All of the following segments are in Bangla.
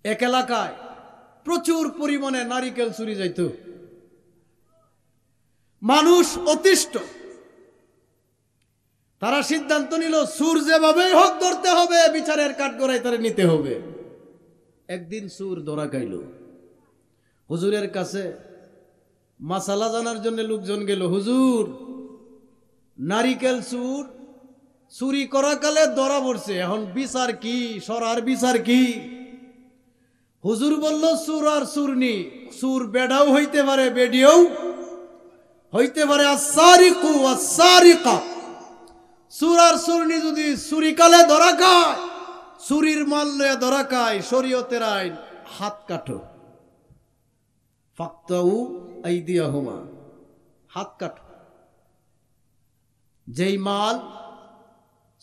এক এলাকায় প্রচুর পরিমাণে নারিকেল চুরি যাইত। মানুষ অতিষ্ঠ, তারা সিদ্ধান্ত নিল সুর যেভাবেই হোক ধরতে হবে, বিচারের কাঠগড়ায় তারা নিতে হবে। একদিন সুর ধরা খাইল। হুজুরের কাছে মাসালা জানার জন্য লোকজন গেল, হুজুর নারিকেল চুর চুরি করা কালে ধরা পড়ছে, এখন বিচার কি, সরার বিচার কি? হুজুর বলল সুর আর সুরনি, সুর বেডাও হইতে পারে, বেডিও হইতে পারে। আস-সারিকু ওয়াস-সারিকা, সুর আর সুরনি যদি চুরি কালে ধরা খায়, চুরির মাল লয়ে ধরা খায়, শরীয়তের আইন হাত কাটো। ফাকতাউ আইদিয়াহুমা, হাত কাটো। যেই মাল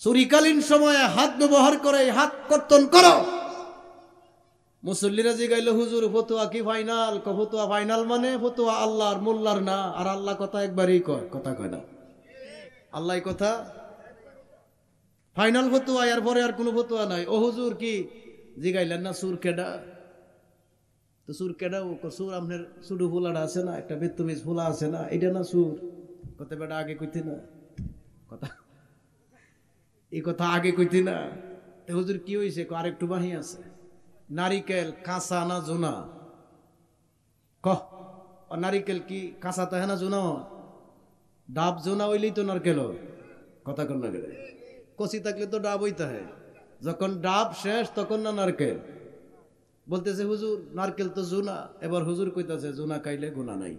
চুরিকালীন সময়ে হাত ব্যবহার করে হাত কর্তন করো। মুসল্লিরা জিগাইল, হুজুর ফতোয়া কি ফাইনাল? ফতোয়া ফাইনাল মানে ফতোয়া আল্লাহর, মোল্লার না। আর আল্লাহ কথা একবারই কয়, কথা কয় না। আল্লাহ কথা ফাইনাল ফতোয়া, এর পরে আর কোনো ফতোয়া নাই। ও হুজুর কি জিগাইলেন না সুর কেডা? তো সুর কেডা? সুর আপনার সুডু ফুলাটা আছে না, একটা বেত্তমিজ ফুলা আছে না, এটা না সুর? কত বেটা আগে কইতে না কথা, এই কথা আগে কইতে না। হুজুর কি হয়েছে? আরেকটু বাহি আছে। নারিকেল কাঁচা না জোনা? কহ, নারিকেল কি কাঁচা তো হ্যাঁ না জোনা? ডাব জোনা হইলেই তো নারকেল। কথা কন না গেলে কচি থাকলে তো ডাব হইতে হয়, যখন ডাব শেষ তখন না নারকেল। বলতেছে হুজুর নারকেল তো জোনা। এবার হুজুর কইতাছে জোনা খাইলে গুনাহ নাই।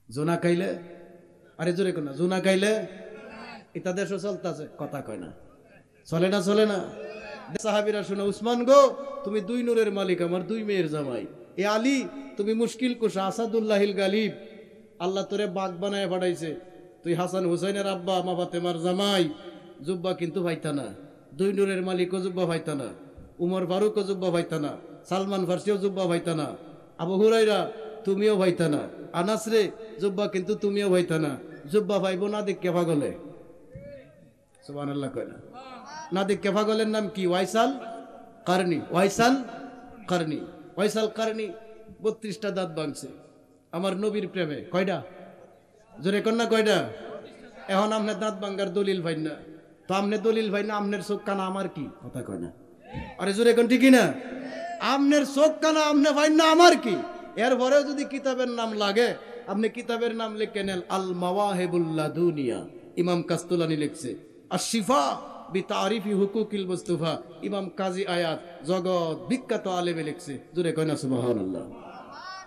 জোনা খাইলে, আরে জোরে কোনা, জোনা খাইলে এটা দেশও চলতেছে, কথা কয় না, চলে না, চলে না। সাহাবীরা শুনে, উসমান গো তুমি দুই নূরের মালিক, আমার দুই মেয়ের জামাই। এ আলী তুমি মুশকিল কুশা, আসাদুল্লাহিল গালিব, আল্লাহ তোরে বাগ বানায় পাঠাইছে, তুই হাসান হুসাইনের আব্বা, মা ফাতেমার জামাই। জুব্বা কিন্তু ভাইতা না, দুই নূরের মালিকও জুব্বা ভাইতা না, উমর ফারুকও জুব্বা ভাইতা না, সালমান ফার্সিও জুব্বা ভাইতা না, আবু হুরাইরা তুমিও ভাইতা না, আনাস রে জুব্বা কিন্তু তুমিও ভাইতা না। জুব্বা ভাইব না দেখে পাগলে, সুবহানাল্লাহ কয় না? না দেখে পাগলের নাম কি? ওয়াইসাল কারনি। ওয়াইসাল কারনি, ওয়াইসাল কারনি 32টা দাঁত ভাঙছে আমার নবীর প্রেমে। কয়টা? জোরে কন্যা কয়টা? এখন আপনার দাঁত ভাঙ্গার দলিল ভাই না, তো আমনে দলিল ভাই না, আমনের চোখ কানা আমার কি? কথা কয় না, আরে জোরে কোন ঠিকই না? আমনের চোখ কানা আমনে ভাই না, আমার কি? এরপরেও যদি কিতাবের নাম লাগে, আপনি কিতাবের নাম লিখে নেন, আল মাওয়াহিবুল্লাহ দুনিয়া, ইমাম কাস্তুলানি লিখছে। আর শিফা বিতারিফি হুকুকিল মুস্তাফা, ইমাম কাজী আয়াত জগৎ বিখ্যাত আলেমে লিখছে। জোরে কয় না সুবহানাল্লাহ?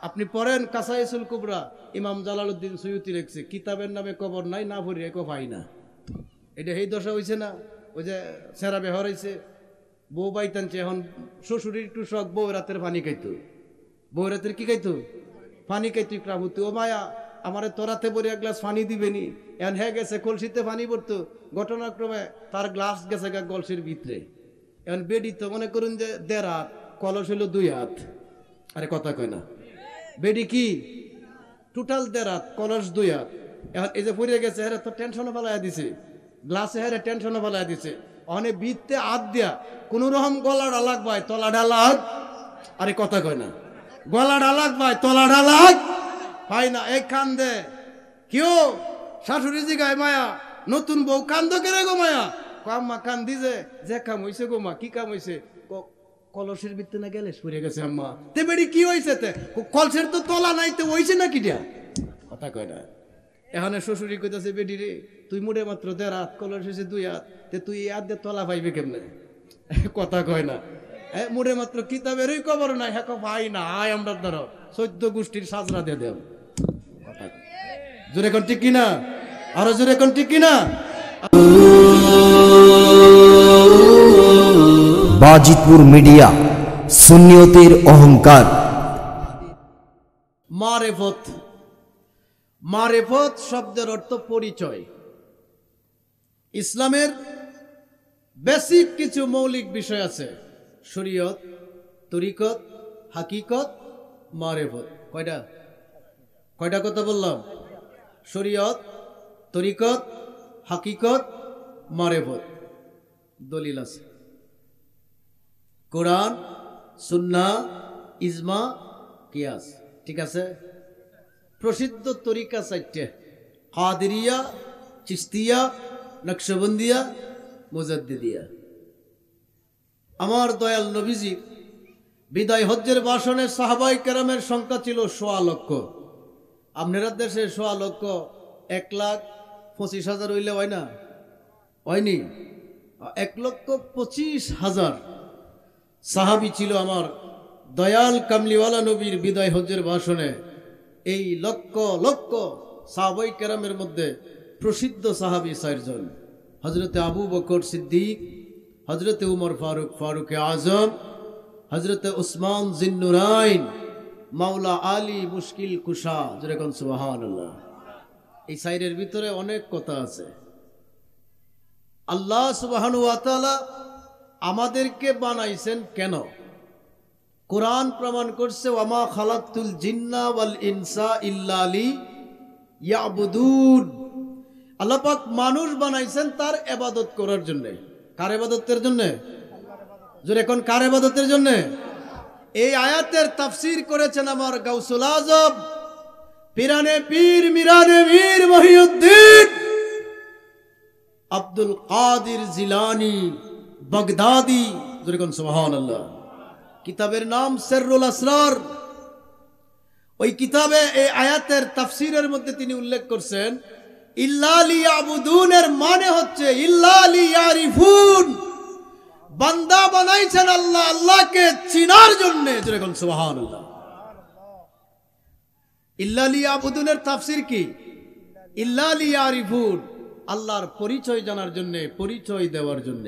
আপনি পড়েন কাসাইসুল কুবরা, ইমাম জালালউদ্দিন সুয়ুতি লিখছে, কিতাবের নামে কবর নাই, না ভরি একো ভাই না। এটা এই দশা হয়েছে না? ওই যে সেরা ব্যবহার হয়েছে, বউ বাইতানছে, এখন শ্বশুরের একটু শখ, বউ রাতের পানি খাইতো, বউ রাতের কি খাইতো? পানি খাইতো। ক্রাবুতি, ও মায়া আমারে তোরাতে বলে এক গ্লাস পানি দিবেনি। এখন হ্যাঁ গেছে কলসিতে পানি পড়তো, ঘটনাক্রমে তার গ্লাস গেছে গা কলসির ভিতরে। এখন বেডি তো মনে করুন যে 1.5 হাত, কলস হইল 2 হাত। আরে কথা কয় না? বেডি কি টোটাল 1.5 হাত, কলস 2 হাত। এখন এই যে পড়ে গেছে, হ্যাঁ তো টেনশনও ফেলাইয়া দিছে, গ্লাসে হ্যাঁ টেনশনও ফেলাইয়া দিছে। অনেক বিত্তে হাত দিয়া কোন রকম গলা ডালাক ভাই, তলা ডালাক। আরে কথা কয় না? গলা ডালাক ভাই, তলা ডালাক ভাই না। এই কান্দে কেউ শাশুড়ি জি গায়, মায়া নতুন বউ কান্দ কেরে গো মায়া? আম্মা কান্দি যে কাম হইছে গো মা। কি কাম হইছে? কলসের ভিতরে না গেলে সরে গেছে আম্মা। তে বেড়ি কি হয়েছে? কলসের তো তলা নাই, তো হইছে না কি দিয়া? কথা কয় না? এখানে শ্বশুরি কইতাছে, বেডি রে তুই মুড়ে মাত্র 1.5 হাত, কলস হয়েছে 2 হাত, তে তুই এই হাত দিয়ে তলা পাইবে কেমনে? কথা কয় না? মুড়ে মাত্র কিতাবেরই কবর নাই, হ্যাঁ ভাই না, আয় আমরা ধরো 14 গোষ্ঠীর সাজরা দিয়ে দেব। কথা জোরে কোন ঠিক কিনা? আরো জোরে কোন ঠিক কিনা? বাজিতপুর মিডিয়া, সুন্নিয়তের অহংকার। মারেফত, মারেফত শব্দের অর্থ পরিচয়। ইসলামের বেসিক কিছু মৌলিক বিষয় আছে, শরীয়ত, তরিকত, হাকিকত, মারেফত। কয়টা? কয়টা কথা বললাম? শরীয়ত, তরিকত, হাকিকত, মারেফত। দলিল আছে, কোরআন সুন্নাহ, ইজমা, কিয়াস। ঠিক আছে? প্রসিদ্ধ তরিকা 4টে: কাদেরিয়া, চিশতিয়া, নকশবন্দিয়া, মুজাদ্দিদিয়া। আমার দয়াল নবীজি বিদায় হজ্জের ভাষণে সাহাবায়ে কেরামের সংখ্যা ছিল 1.25 লক্ষ। আপনারা দেশে 1.25 লক্ষ 1,25,000 হইলে হয় না? হয়নি? 1,25,000 সাহাবী ছিল আমার দয়াল কামলিওয়ালা নবীর বিদায় হজ্জের ভাষণে। এই লক্ষ লক্ষ সাহাবায়ে কেরামের মধ্যে প্রসিদ্ধ সাহাবী 4 জন: হযরতে আবু বকর সিদ্দিক, হযরতে উমর ফারুক ফারুকে আজম, হযরতে উসমান জিন্নুরাইন, মাওলা আলী মুশকিল কুশা। যেরকম সুবহানাল্লাহ। এই 4-এর ভিতরে অনেক কথা আছে। আল্লাহ সুবহানাহু ওয়া তাআলা আমাদেরকে বানাইছেন কেন? কোরআন প্রমাণ করছে, ওয়ামা খালাকতুল জিন্না ওয়াল ইনসা ইল্লা লিয়াবুদুন। আল্লাহ পাক মানুষ বানাইছেন তার ইবাদত করার জন্য। কার ইবাদতের জন্য? জোরে কোন কার ইবাদতের জন্য? এই আয়াতের তাফসীর করেছেন আমার গাউসুল আজম পিরানে পীর মিরানে মীর মহিউদ্দিন আব্দুল কাদির জিলানী বাগদাদি। জোরে কোন সুবহানাল্লাহ। কিতাবের নাম সিররুল আসরার। ওই কিতাবে এই আয়াতের তাফসীরের মধ্যে তিনি উল্লেখ করছেন, ইল্লা লিয়াবুদুনের মানে হচ্ছে ইল্লা লিয়ারিফুন। বান্দা বানাইছেন আল্লাহ আল্লাহকে চিনার জন্য। যেরকম সুবহানাল্লাহ। ইল্লা লিয়াবুদুনের তাফসীর কি? ইল্লা লিয়ারিফুন, আল্লাহর পরিচয় জানার জন্য, পরিচয় দেওয়ার জন্য।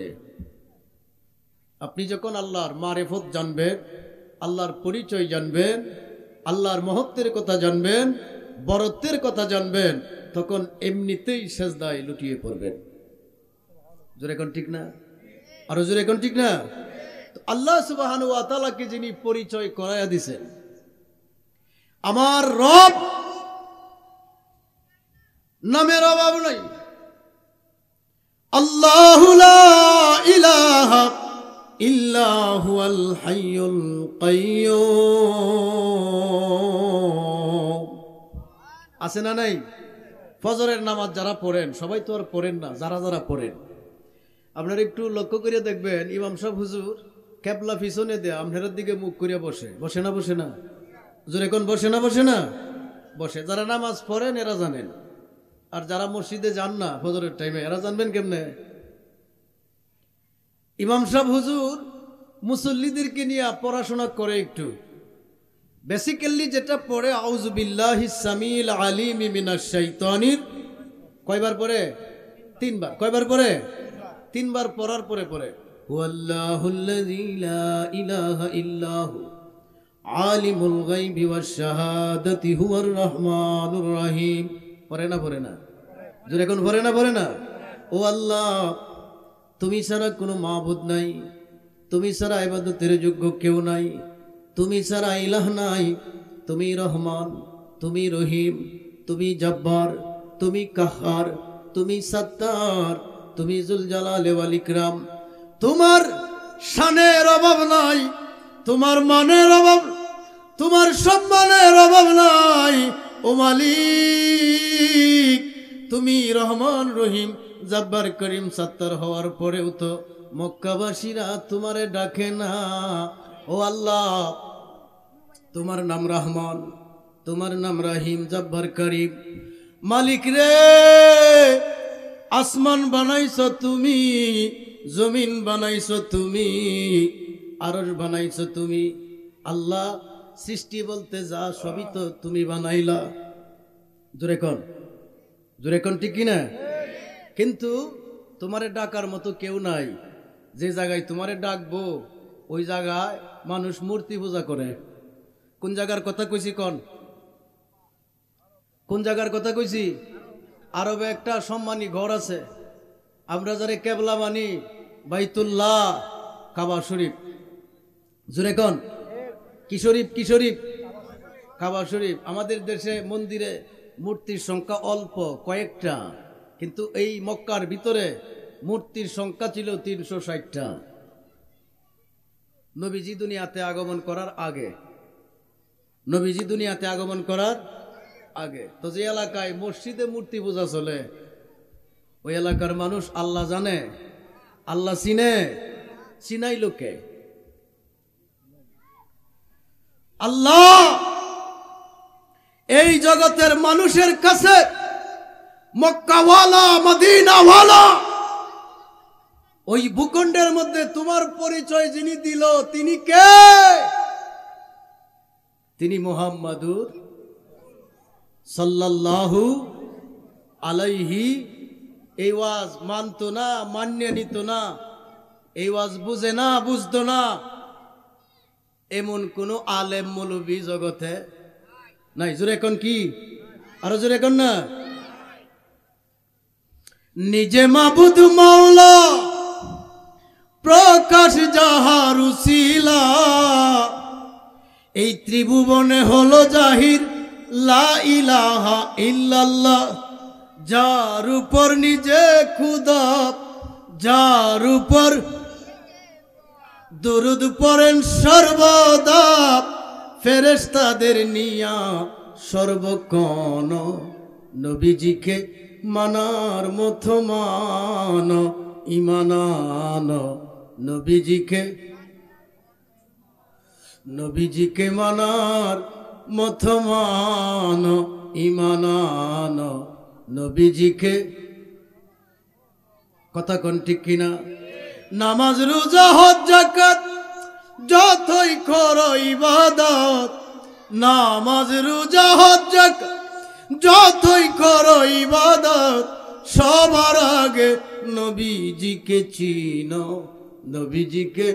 আপনি যখন আল্লাহর মারিফত জানবেন, আল্লাহর পরিচয় জানবেন, আল্লাহর মহত্বের কথা জানবেন, বরত্বের কথা জানবেন, তখন এমনিতেই সেজদায় লুটিয়ে পড়বেন। জোরে কোন ঠিক না? আরো জোরে কোন ঠিক না? তো আল্লাহ সুবহানাহু ওয়া তাআলাকে যিনি পরিচয় করায়া দিয়েছেন, আমার রব নামের অভাব নাই। আল্লাহু লা ইলাহা ইল্লা হুয়াল হাইয়ুল কাইয়্যুম। আছে না নাই? ফজরের নামাজ যারা পড়েন, সবাই তো আর পড়েন না, যারা যারা পড়েন আপনারা একটু লক্ষ্য করে দেখবেন, ইমাম সাহেব হুজুর কেবলা পিছনে দেয়া আপনার দিকে মুখ করিয়া বসে। বসে না? বসে না? জোরে কোন বসে না? বসে না? বসে। যারা নামাজ পড়েন এরা জানেন, আর যারা মসজিদে যান না ফজরের টাইমে এরা জানবেন কেমনে? ইমাম সাহেব হুজুর মুসল্লিদেরকে নিয়ে পড়াশোনা করে একটু। বেসিক্যালি যেটা পড়ে, আউযু বিল্লাহিস সামিল আলিম মিনাশ শাইতানির, কয়বার পড়ে? 3 বার। কয়বার পড়ে? 3 বার পড়ার পরে পড়ে হুয়াল্লাহুল্লাযী লা ইলাহা ইল্লাহু আলিমুল গায়বি ওয়াশ শাহাদাতি হুয়ার রহমানুর রহিম। পড়ে না? পড়ে না? জোরে কোন পড়ে না? পড়ে না? ও আল্লাহ, তুমি ছাড়া কোনো মাবুদ নাই, তুমি ছাড়া ইবাদতের যোগ্য কেউ নাই, তুমি ছাড়া ইলাহ নাই। তুমি রহমান, তুমি রহিম, তুমি জব্বার, তুমি কাহ্হার, তুমি সত্তার, তুমি জুল জালালি ওয়াল ইকরাম। তোমার শানের অভাব নাই, তোমার মানের অভাব, তোমার সম্মানের অভাব নাই। ও মালিক, তুমি রহমান রহিম জব্বার করিম সত্তার হওয়ার পরেও তো মক্কাবাসীরা তোমারে ডাকে না। ও আল্লাহ, তোমার নাম রহমান, তোমার নাম রহিম, জব্বার করিম। মালিক রে, আসমান বানাইছো তুমি, জমিন বানাইছো তুমি, আরশ বানাইছো তুমি। আল্লাহ, সৃষ্টি বলতে যা সবই তো তুমি বানাইলা। জোরে কোন? জোরে কোন ঠিক কিনা? কিন্তু তোমারে ডাকার মতো কেউ নাই। যে জায়গায় তোমারে ডাকবো ওই জায়গায় মানুষ মূর্তি পূজা করে। কোন জায়গার কথা কইছি? কোন জায়গার কথা কইছি? আরবে একটা সম্মানী ঘর আছে, আমরা যারা কেবলা মানি, বাইতুল্লাহ, কাবা শরীফ। জোরে কোন? কি শরীফ? কি শরীফ? কাবা শরীফ। আমাদের দেশে মন্দিরে মূর্তির সংখ্যা অল্প, কয়েকটা, কিন্তু এই মক্কার ভিতরে মূর্তির সংখ্যা ছিল 360টা। নবীজি দুনিয়াতে আগমন করার আগে, নবীজি দুনিয়াতে আগমন করার আগে। তো যে এলাকায় মসজিদে মূর্তি পূজা চলে, ওই এলাকার মানুষ আল্লাহ জানে, আল্লাহ চিনে, চিনাই লোকে আল্লাহ এই জগতের মানুষের কাছে মক্কাওয়ালা মদিনাওয়ালা ওই ভূখণ্ডের মধ্যে তোমার পরিচয় যিনি দিল তিনি কে? তিনি মুহাম্মাদুর সাল্লাল্লাহু আলাইহি। এই ওয়াজ মানতো না, মান্য নিত না, এই ওয়াজ বুঝে না, বুঝতো না, এমন কোন আলেম মৌলবী জগতে নাই। জোরে এখন কি, আরো জোরে এখন না। নিজে মাবুদ মাওলা প্রকাশ যাহার উসিলা, এই ত্রিভুবনে হলো জাহির লা ইলাহা ইল্লাল্লাহ। যার উপর নিজে খুদা, যার উপর দরুদ পড়েন সর্বদা, ফেরেশতাদের নিয়া সর্বক্ষণ, নবীজিকে মানার মতো মান ইমানান, নবীজিকে মানার মতো মান ইমানান, নবীজিকে। কথা কোন ঠিক কিনা? নামাজ রোজা হজ যাকাত যতই করো ইবাদত, নামাজ রোজা হজ যাকাত যতই করো ইবাদত, সবার আগে নবীজিকে চিনো, নবীজিকে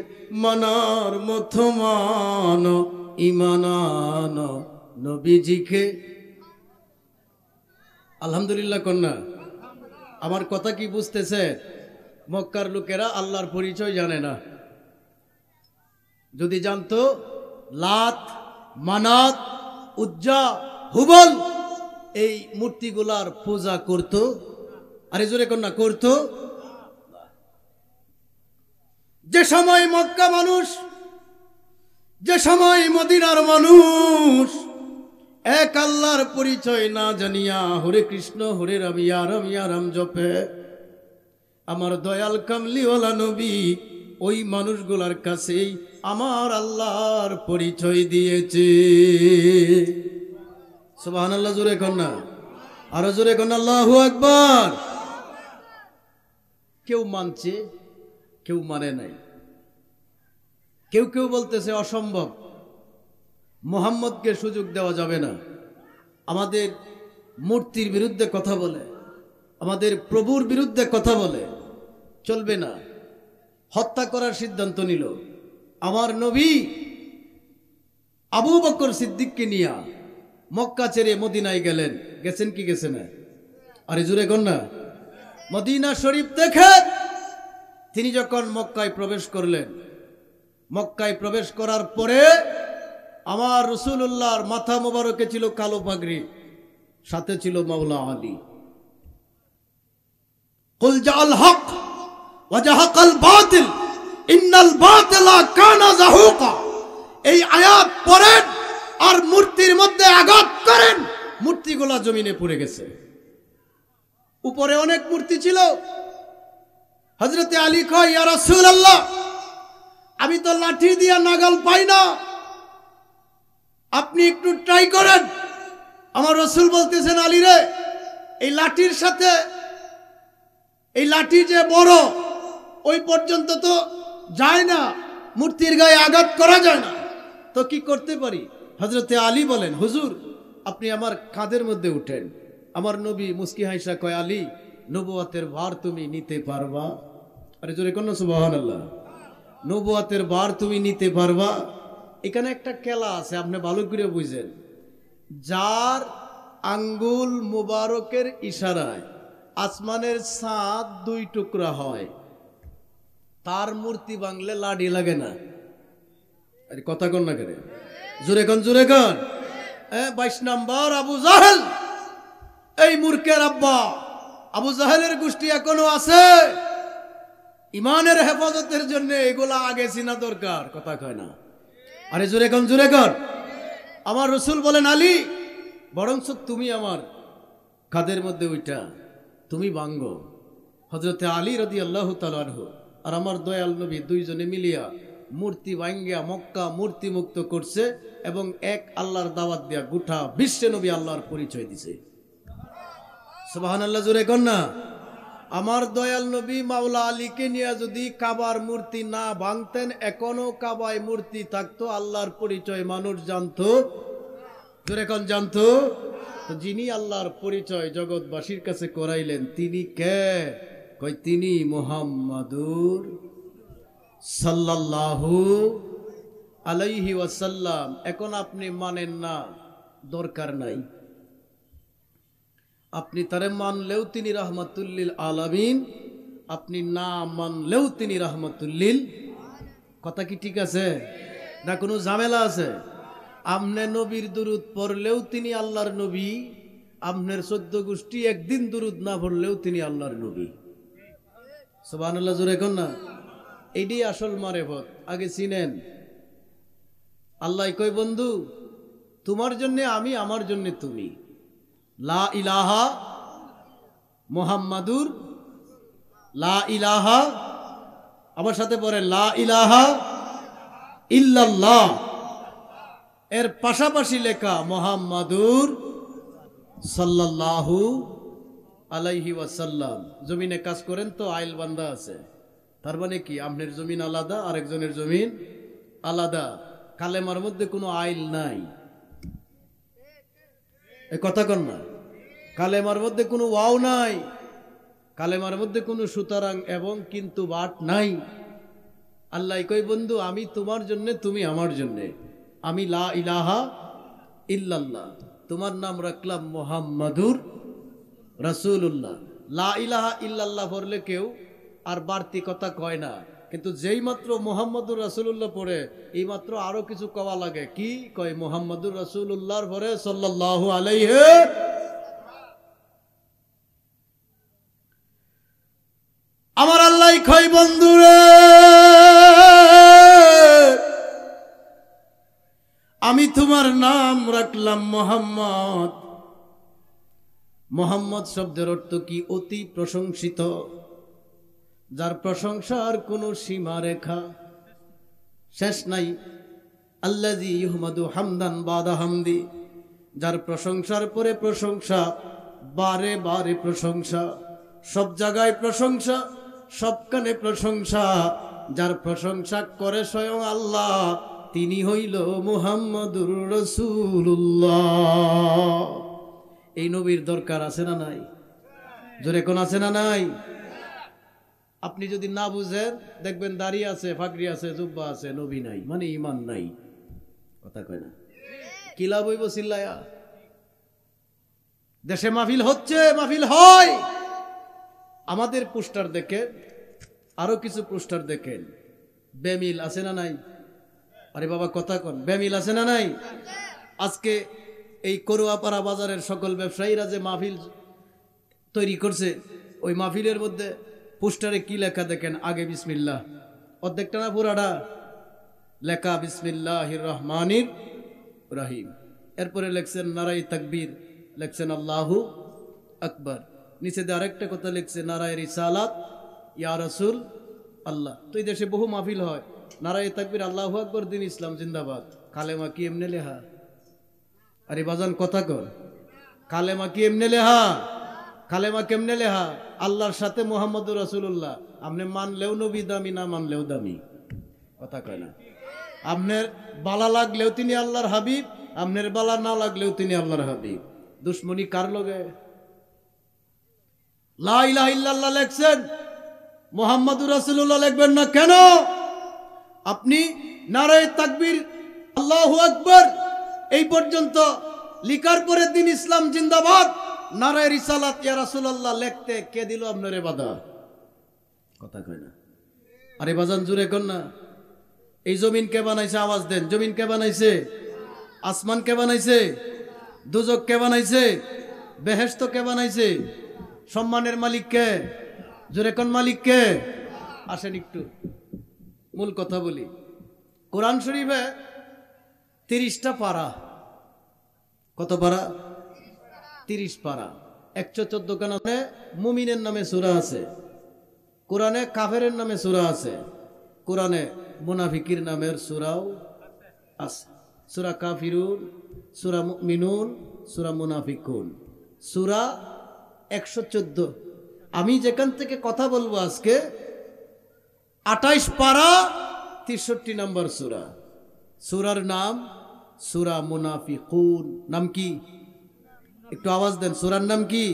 মানার মতো মানো ইমানান, নবীজিকে। আলহামদুলিল্লাহ কন্যা, আমার কথা কি বুঝতেছে? মক্কার লোকেরা আল্লাহর পরিচয় জানে না। যদি জানতো লাত, মানাত, উজ্জা, হুবল এই মূর্তিগুলার পূজা করত। আরে জোরে কন্যা, করত। যে সময় মক্কা মানুষ, যে সময় মদিনার মানুষ এক আল্লাহর পরিচয় না জানিয়া হরে কৃষ্ণ হরে রাম ইয়া রাম ইয়া রাম জপে, আমার দয়াল কামলিওয়ালা নবী ওই মানুষগুলার কাছেই আমার আল্লাহর পরিচয় দিয়েছে। সুবহানাল্লাহ, জোরে কন্যা, আরো জোরে কন্যা, আল্লাহু আকবার। কেউ মানছে, কেউ মানে নাই। কেউ কেউ বলতেছে অসম্ভব, মুহাম্মদকে সুযোগ দেওয়া যাবে না। আমাদের মূর্তির বিরুদ্ধে কথা বলে, আমাদের প্রভুর বিরুদ্ধে কথা বলে, চলবে না। হত্যা করার সিদ্ধান্ত নিল। আমার নবী আবু বকর সিদ্দিককে নিয়ে মক্কা ছেড়ে মদিনায় গেলেন। গেছেন কি গেছে না? আরে জুড়ে কন না। মদিনা শরীফ দেখে তিনি যখন মক্কায় প্রবেশ করলেন, মক্কায় প্রবেশ করার পরে আমার রাসূলুল্লাহর মাথা মোবারকে ছিল কালো পাগড়ি, সাথে ছিল মাওলা আলী। কুল জাআল হক ওয়া জাহাকাল বাতিল ইন্নাল বাতিলা কানা যাহুকা। এই আয়াত পড়েন আর মূর্তির মধ্যে আঘাত করেন, মূর্তিগুলা জমিনে পড়ে গেছে। উপরে অনেক মূর্তি ছিল। হযরতে আলী কয়, ইয়া রাসূলুল্লাহ, আমি তো লাঠি দিয়া নাগাল পাই না, আপনি একটু ট্রাই করেন। আমার রাসূল বলতেছেন, আলী রে, এই লাঠির সাথে এই লাঠি যে বড়, ওই পর্যন্ত তো যায় না, মূর্তির গায়ে আঘাত করা যায় না, তো কি করতে পারি? হযরতে আলী বলেন, হুজুর আপনি আমার কাঁধের মধ্যে উঠেন। আমার নবী মুস্কি হাসা কয়, আলী, নবুয়তের ভার তুমি নিতে পারবা? আরে জোরে কোন সুবহানাল্লাহ। নবুয়তের ভার তুমি নিতে পারবা? এখানে একটা খেলা আছে, আপনি ভালো করে বুঝেন। যার আঙ্গুল মুবারকের ইশারায় আসমানের চাঁদ দুই টুকরা হয়, তার মূর্তি বাংলে লাডি লাগে না। আরে কথা কন না করে, জোরে কন, জোরে কন। 22 নম্বর আবু জাহেল, এই মূর্খের আব্বা। আবু জাহেলের গোষ্ঠী এখনো আছে। ইমানের হেফাজতের জন্য এগুলা আগে চিনা দরকার, কথা কয় না। আরে জোরে কন, জোরে কন। আমার রসুল বলেন, আলী বরঞ্চ তুমি আমার কাদের মধ্যে ওইটা তুমি ভাঙ্গ। হযরতে আলী রাদিয়াল্লাহু তাআলা আনহু আর আমার দয়াল নবী দুইজনে মিলিয়া মূর্তি ভাঙ্গিয়া মক্কা মূর্তি মুক্ত করছে এবং এক আল্লাহর দাওয়াত দিয়া গোটা বিশ্বে নবী আল্লাহর পরিচয় দিছে। সুবহানাল্লাহ, জোরে কন না। আমার দয়াল নবী মাওলা আলীকে নিয়ে যদি কাবার মূর্তি না ভাঙতেন, এখনো কাবায় মূর্তি থাকতো, আল্লাহর পরিচয় মানুষ জানতো, জোরে কোন জানতো। তো যিনি আল্লাহর পরিচয় জগৎবাসীর কাছে করাইলেন তিনি কে? কই তিনি মুহাম্মাদুর সাল্লাল্লাহু আলাইহি ওয়াসাল্লাম। এখন আপনি মানেন না, দরকার নাই। আপনি তারে মানলেও তিনি রাহমাতুল্লিল আলামিন, আপনি না মানলেও তিনি রাহমাতুল্লিল। কথা কি ঠিক আছে না কোনো ঝামেলা আছে? আমনে নবীর দুরুদ পড়লেও তিনি আল্লাহর নবী, আমনের 14 গোষ্ঠী একদিন দুরুদ না পড়লেও তিনি আল্লাহর নবী। সুবহানাল্লাহ, জোরে কোন না। এইটাই আসল মারেফত, আগে চিনেন। আল্লাহ কই বন্ধু তোমার জন্য আমি, আমার জন্য তুমি। লা ইলাহা মুহাম্মাদুর, লা ইলাহা, আমার সাথে পড়ে লা ইলাহা ইল্লাল্লাহ, এর পাশাপাশি লেখা মুহাম্মাদুর সাল্লাল্লাহু আলাইহি ওয়াসাল্লাম। জমিনে কাজ করেন তো আইল বান্দা আছে, তার মানে কি আপনার জমিন আলাদা, আরেকজনের জমিন আলাদা। কালেমার মধ্যে কোনো আইল নাই, এ কথা কন না। কালেমার মধ্যে কোনো ওয়াও নাই, কালেমার মধ্যে কোনো সুতরাং এবং কিন্তু বাট নাই। আল্লাহ কই বন্ধু আমি তোমার জন্য, তুমি আমার জন্য। আমি লা ইলাহা ইল্লাল্লাহ, তোমার নাম রাখলাম মুহাম্মাদুর রাসূলুল্লাহ। লা ইলাহা ইল্লাল্লাহ পড়লে কেউ আর বাড়তি কথা কয় না, কিন্তু যেই মাত্র মুহাম্মাদুর রাসূলুল্লাহ পড়ে এই মাত্র আরো কিছু কওয়া লাগে। কি কয়? মুহাম্মাদুর রাসূলুল্লাহর পরে সাল্লাল্লাহু আলাইহি। আমার আল্লাহ কয় বন্ধুরে আমি তোমার নাম রাখলাম মুহাম্মদ। মুহাম্মদ শব্দের অর্থ কি? অতি প্রশংসিত, যার প্রশংসার কোনো সীমা রেখা শেষ নাই। আল্লাযী ইউহমাদু হামদান বাদা হামদি, যার প্রশংসার পরে প্রশংসা, বারে বারে প্রশংসা, সব জায়গায় প্রশংসা, সবখানে প্রশংসা। যার প্রশংসা করে স্বয়ং আল্লাহ, তিনি হইল মুহাম্মাদুর রাসূলুল্লাহ। এই নবীর দরকার আছে না নাই? জোরে কোন আছে না নাই? আপনি যদি না বুঝেন দেখবেন দাড়ি আছে, ফাকরি আছে, জুব্বা আছে, নবী নাই, মানে ঈমান নাই। কথা কয় না। কি লাভ হইব চিল্লায়া? দেশে মাহফিল হচ্ছে, মাহফিল হয়, আমাদের পোস্টার দেখে আরো কিছু পোস্টার দেখেন, বেমিল আছে না নাই? আরে বাবা কথা কন, বেমিল আছে না নাই? আজকে এই করুয়াপাড়া বাজারের সকল ব্যবসায়ীরা যে মাহফিল তৈরি করছে, ওই মাহফিলের মধ্যে পোস্টারে কি লেখা দেখেন? আগে বিসমিল্লাহ, অর্ধেকটা না পুরাটা লেখা বিসমিল্লাহির রহমানির রহিম, এরপরে লেখছেন নারায়ে তাকবীর, লেখছেন আল্লাহু আকবার, নিচে দিয়ে আরেকটা কথা লিখছে নারায়ে রিসালাত ইয়া রাসূল আল্লাহ। তো এই দেশে বহু মাহফিল হয়, নারায়ে তাকবীর আল্লাহু আকবার, দিন ইসলাম জিন্দাবাদ। কালেমা কি এমনে লেখা? আরে বাজান কথা কর, কালেমা কি এমনে লেখা? কালেমা কেমনে লেখা? আল্লাহর সাথে মুহাম্মাদুর রাসূলুল্লাহ। আপনি মানলেও নবী দামি, না মানলেও দামি। কথা কয় না। আপনার বালা লাগলেও তিনি আল্লাহর হাবিব, আপনার বালা না লাগলেও তিনি আল্লাহর হাবিব। দুশ্মনী কার লগে? লা ইলাহা ইল্লাল্লাহ লেখছেন, মুহাম্মাদুর রাসূলুল্লাহ লিখবেন না কেন? আপনি নারায়ে তাকবীর আল্লাহু আকবার এই পর্যন্ত লিখার পরে দিন ইসলাম জিন্দাবাদ, নারায়ে রিসালাত ইয়া রাসূলুল্লাহ লিখতে কে দিল আপনারে বাধা? কথা কয় না। আরে বাজান জুড়ে কর না। এই জমিন কে বানাইছে? আওয়াজ দেন। জমিন কে বানাইছে? আসমান কে বানাইছে? দুজক কে বানাইছে? বেহেশত কে বানাইছে? সম্মানের মালিক কে? জুড়ে কোন মালিক কে? আসেন একটু মূল কথা বলি। কোরআন শরীফে 30টা পারা। কত পারা? 30 পারা। 114 খানা মুমিনের নামে সূরা আছে, কোরআনে কাফেরের নামে সূরা আছে, কোরআনে মুনাফিকির নামের সূরাও আছে। সূরা কাফিরুন, সূরা মুমিনুন, সূরা মুনাফিকুন, সূরা 114। আমি যেখান থেকে কথা বলবো আজকে 28 পারা 63 নম্বর সূরা। সূরার নাম সূরা মুনাফিকুন। নাম কি? একটু আওয়াজ দেন। সূরার নাম কি?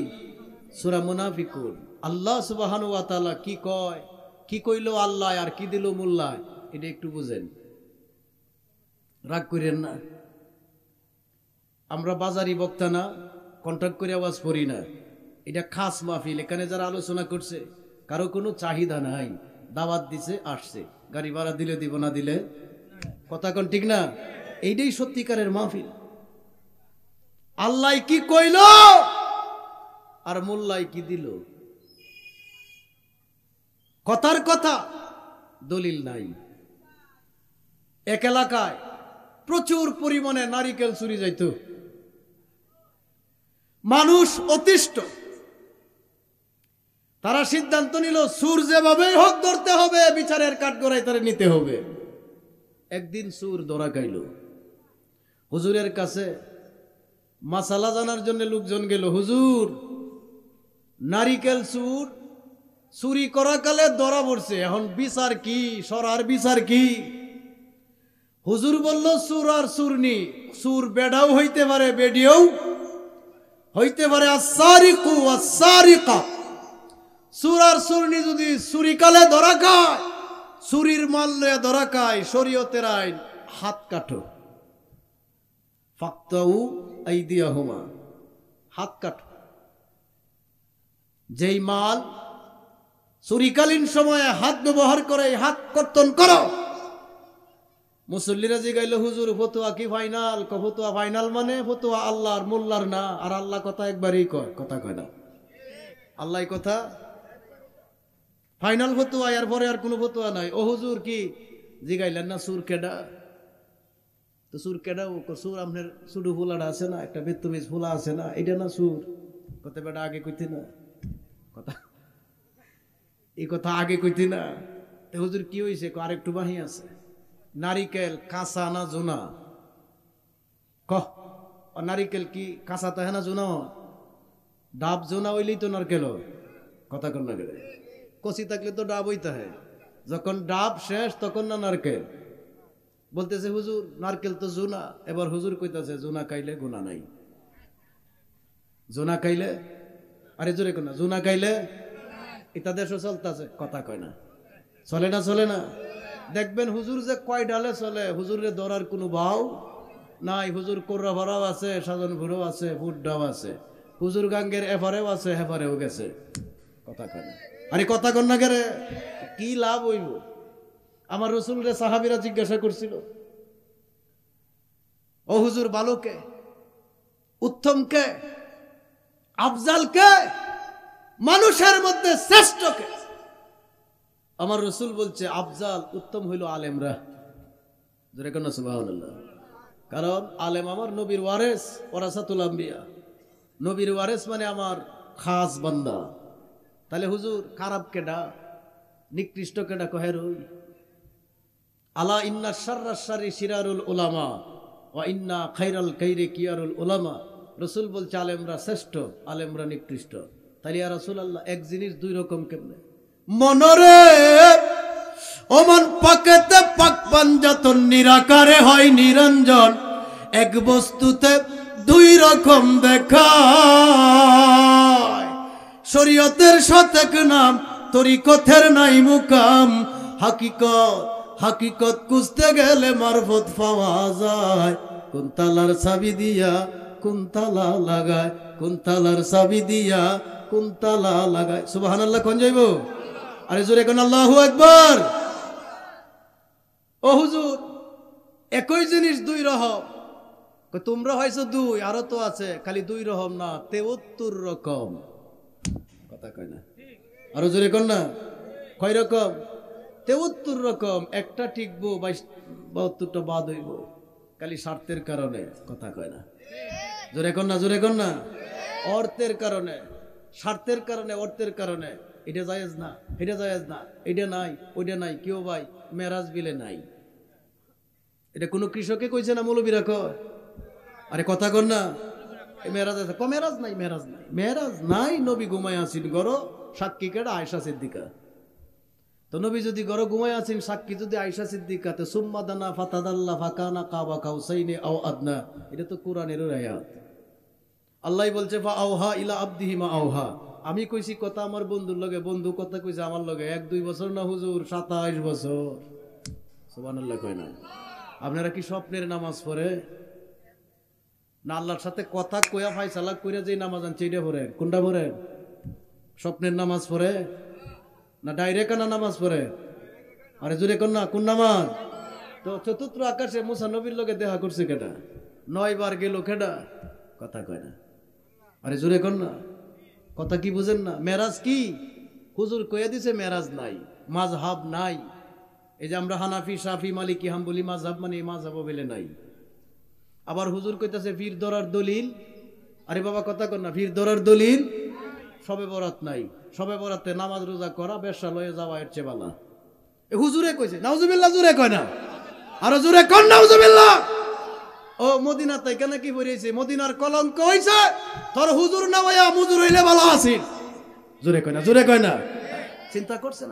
সূরা মুনাফিকুন। আল্লাহ সুবহানাহু ওয়া তাআলা কি কয়, কি কইলো আল্লাহ আর কি দিল মোল্লায়, এটা একটু বুঝেন, রাগ করেন না। আমরা বাজারি বক্তা না, কন্ট্রাক্ট করে আওয়াজ করি না। এটা খাস মাহফিল। এখানে যারা আলোচনা করছে কারো কোনো চাহিদা নাই, দাওয়াত দিছে আসছে, গাড়ি ভাড়া দিলে দিব, না দিলে কথা কোন ঠিক না? এইটাই সত্যিকারের মাহফিল। আল্লাহ কি কইল আর মোল্লাই কি দিল, কথার কথা, দলিল নাই। এক এলাকায় প্রচুর পরিমাণে নারিকেল চুরি যাইত, মানুষ অতিষ্ঠ। তারা সিদ্ধান্ত নিল সুর যেভাবেই হোক ধরতে হবে, বিচারের কাঠগড়ায় তারা নিতে হবে। একদিন সুর ধরা খাইল, হুজুরের কাছে মাসালা জানার জন্য লোকজন গেল। হুজুর, নারিকেল চুর চুরি করা কালে ধরা পড়ছে, এখন বিচার কি, সরার বিচার কি? হুজুর বলল সুর আর সুরনি, সুর বেডাও হইতে পারে, বেডিও হইতে পারে। আস-সারিকু ওয়াস-সারিকা, সুর আর সুরনি যদি চুরিকালে ধরা খায়, চুরির মাল লয়ে ধরা খায়, শরীয়তের আইন হাত কাটো। ফাকতাউ আইদিয়াহুমা, হাত কাটো। যেই মাল চুরিকালীন সময়ে হাত ব্যবহার করে হাত কর্তন করো। মুসল্লিরা জিগাইল হুজুর ফতোয়া কি ফাইনাল? ফতোয়া ফাইনাল মানে ফতোয়া আল্লাহর, মোল্লার না। আর আল্লাহ কথা একবারই কয়, কথা কয় না। আল্লাহ কথা ফাইনাল ফতোয়া, এর পরে আর কোনো ফতোয়া নাই। ও হুজুর কি জিগাইলেন না সুর কেডা? তো সুর কেডা? ও সুর আপনার সুডু ফুলাটা আছে না, একটা বেতমিজ ফুলা আছে না, এটা না সুর? কত বেটা আগে কইতে না কথা, এই কথা আগে কইতে না। তো হুজুর কি হয়েছে? আরেকটু বাহি আছে। নারিকেল কাঁচা না জোনা? কহ, নারিকেল কি কাঁচা তো হ্যাঁ না জোনা? ডাব জোনা হইলেই তো নারকেল। কথা কন না গেলে কচি থাকলে তো ডাব হইতে হয়, যখন ডাব শেষ তখন না নারকেল। বলতেছে হুজুর নারকেল তো জোনা। এবার হুজুর কইতাছে জোনা খাইলে গুনাহ নাই। জোনা খাইলে, আরে জোরে কোন না, জোনা খাইলে এটা দেশও চলতেছে, কথা কয় না। চলে না? চলে না? দেখবেন হুজুর যে কয় ডালে চলে, হুজুরের ধরার কোনো ভাও নাই। হুজুর কোর্রা ভরাও আছে, সাজন ভুরো আছে, ফুটডাও আছে, হুজুর গাঙ্গের এফারেও আছে, হেফারেও গেছে, কথা কয় না। আরে কথা কন না গেরে, কি লাভ হইব? আমার রসুলরে সাহাবীরা জিজ্ঞাসা করছিল, ও হুজুর ভালো কে, উত্তম কে, আফজাল কে, মানুষের মধ্যে শ্রেষ্ঠ কে? আমার রসুল বলছে আফজাল, উত্তম হইল আলেমরা। জোরে কোন সুবহানাল্লাহ। কারণ আলেম আমার নবীর ওয়ারেস, ওয়ারাসাতুল আম্বিয়া। নবীর ওয়ারেস মানে আমার খাস বান্দা। তাহলে হুজুর খারাপ কেডা, নিকৃষ্ট কেডা? কহের ওই আলা ইন্না শাররাস শাররি শিরারুল উলামা ওয়া ইন্না খাইরাল খাইরি কিয়ারুল উলামা। রসুল বলছে আলেমরা শ্রেষ্ঠ, আলেমরা নিকৃষ্ট। তাহলে ইয়া রাসূলুল্লাহ, এক জিনিস দুই রকম কেমনে? মনরে ওমন পাকেতে পাক পাঞ্জাতন, নিরাকারে হয় নিরঞ্জন। এক বস্তুতে দুই রকম দেখায়, শরীয়তের শতক নাম, তরিকতের নাই মুকাম। হাকিকত খুঁজতে গেলে মারফত পাওয়া যায়। কোন তালার চাবি দিয়া কোন তালা লাগায়, কোন তালার চাবি দিয়া কোন তালা লাগায়। সুবহানাল্লাহ কোন যাইব? আরে জোরে কোন আল্লাহু আকবার। ও হুজুর একই জিনিস দুই রকম। তোমরা হয়তো দুই, আরো তো আছে, খালি দুই রকম না, 73 রকম। কথা কয় না, আরো জোরে কোন না, কয় রকম? 73 রকম, একটা টিকবো 72টা বাদ হইব, খালি স্বার্থের কারণে। কথা কয় না, জোরে কর না, জোরে কর না। অর্থের কারণে, স্বার্থের কারণে, অর্থের কারণে। এটা জায়েজ না, এটা জায়েজ না, এটা নাই, ওইটা নাই। কেউ ভাই মেরাজ বিলে নাই, এটা কোনো কৃষকে কইছে না, মৌলবীরা কয়। আরে কথা কর না, মেরাজ আছে, মেরাজ নাই, মেরাজ নাই, মেরাজ নাই। নবী ঘুমায় আসিন গড়, সাক্ষী কেডা? আয়েশা সিদ্দিকা। তো নবী যদি গড় ঘুমায় আসিন, সাক্ষী যদি আয়েশা সিদ্দিকা, তো সুম্মা দানা ফাতাদাল্লা ফাকানা কাবা কাউসাইনি আও আদনা। এটা তো কোরআনের আয়াত। আল্লাহ বলছে ফা আওহা ইলা আবদিহি মা আওহা। আমি কইছি কথা আমার বন্ধুর লগে, বন্ধু কথা কইছে আমার লগে। 1-2 বছর না হুজুর, 27 বছর। সুবহানাল্লাহ কয় না? আপনারা কি স্বপ্নের নামাজ পড়ে না আল্লাহর সাথে কথা কইয়া ফায়সালা কইরা যে নামাজ আনছে এটা পড়ে? কোনটা পড়ে? স্বপ্নের নামাজ পড়ে না ডাইরেক্ট আনা নামাজ পড়ে? আরে জোরে কোন না, কোন নামাজ? তো চতুর্থ আকাশে মুসা নবীর লগে দেখা করছে কেডা? 9 বার গেল কেডা? কথা কয় না। আরে জোরে কোন না, কথা কি বুঝেন না? মেরাজ কি? হুজুর কইয়া দিছে মেরাজ নাই, মাযহাব নাই। এই যে আমরা হানাফি, শাফি, মালিকি, হাম্বলি মাযহাব মানে এই মাযহাব বলে নাই। আবার হুজুর কইতাছে পীর ধরার দলিল। আরে বাবা কথা কর না, পীর ধরার দলিল। সবে বরাত নাই, সবে বরাতে নামাজ রোজা করা, ব্যবসা লয়ে যাওয়া এর চেয়ে ভালো। এ হুজুরে কইছে, নাউজুবিল্লাহ জোরে কয় না, আরো জোরে কর নাউজুবিল্লাহ। ও মদিনা তাই কেন কি বলেছে? মদিনার কলঙ্ক হইছে, তোর হুজুর না হইয়া মুজুর হইলে ভালো আছিস। জোরে কয় না, জোরে কয় না। চিন্তা করছেন?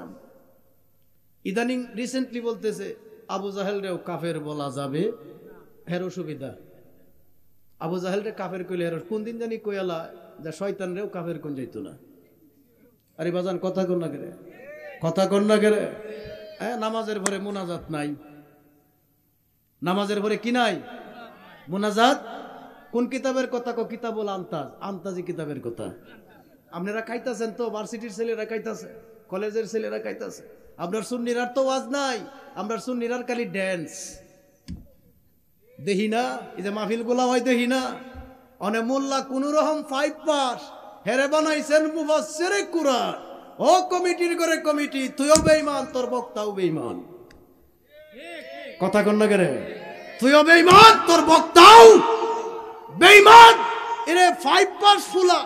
ইদানিং রিসেন্টলি বলতেছে আবু জাহেল রেও কাফের বলা যাবে, হেরো সুবিধা। আবু জাহেল রে কাফের কইলে হেরো কোন দিন জানি কইয়ালা যে শয়তান রেও কাফের কোন যাইতো না। আরে বাজান কথা কর না কেরে, কথা কর না কেরে। নামাজের পরে মুনাজাত নাই, নামাজের পরে কি নাই? মুনাজাত। কোন কিতাবের কথা? কিতাবুল আন্তাজ, আন্তাজি কিতাবের কথা। আপনারা খাইতাছেন তো, ভার্সিটির ছেলেরা খাইতাছে, কলেজের ছেলেরা খাইতাছে। আপনার সুন্নিরার তো ওয়াজ নাই, আমরা সুন্নিরার খালি ড্যান্স দেখি না। এই যে মাহফিল গুলা হয় দেখি না, অনে মোল্লা কোন রকম 5 পাস হেরে বানাইছেন মুফাসসিরে কুরআন। ও কমিটির করে কমিটি, তুইও বেঈমান, তোর বক্তাও বেঈমান। কথা কন না করে, তুইও বেঈমান, তোর বক্তাও বেঈমান। এরে 5 পাস ফুলা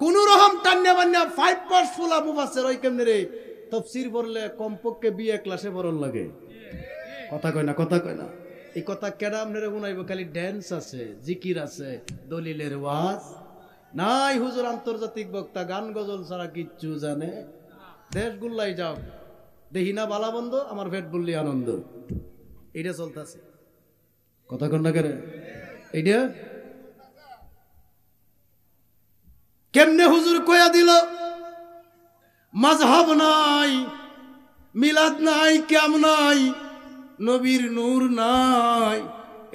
কোন রকম টান্না বান্না 5 পাস ফুলা মুফাসসির ওই কেমনে রে? তাফসীর পড়লে কমপক্ষে বিএ ক্লাসে পড়ন লাগে। কথা কয় না, কথা কয় না। এই কথা কেডা আপনারা শুনাইব? খালি ড্যান্স আছে, জিকির আছে, দলিলের ওয়াজ নাই। হুজুর আন্তর্জাতিক বক্তা, গান গজল ছাড়া কিচ্ছু জানে। দেশ গুল্লাই যাও, দেখি না বালা বন্ধ, আমার পেট বললি আনন্দ। এইটা চলতেছে। কথা কন না করে, এইটা কেমনে হুজুর কয়া দিল মাযহাব নাই, মিলাদ নাই, কিয়াম নাই, নবীর নূর নাই।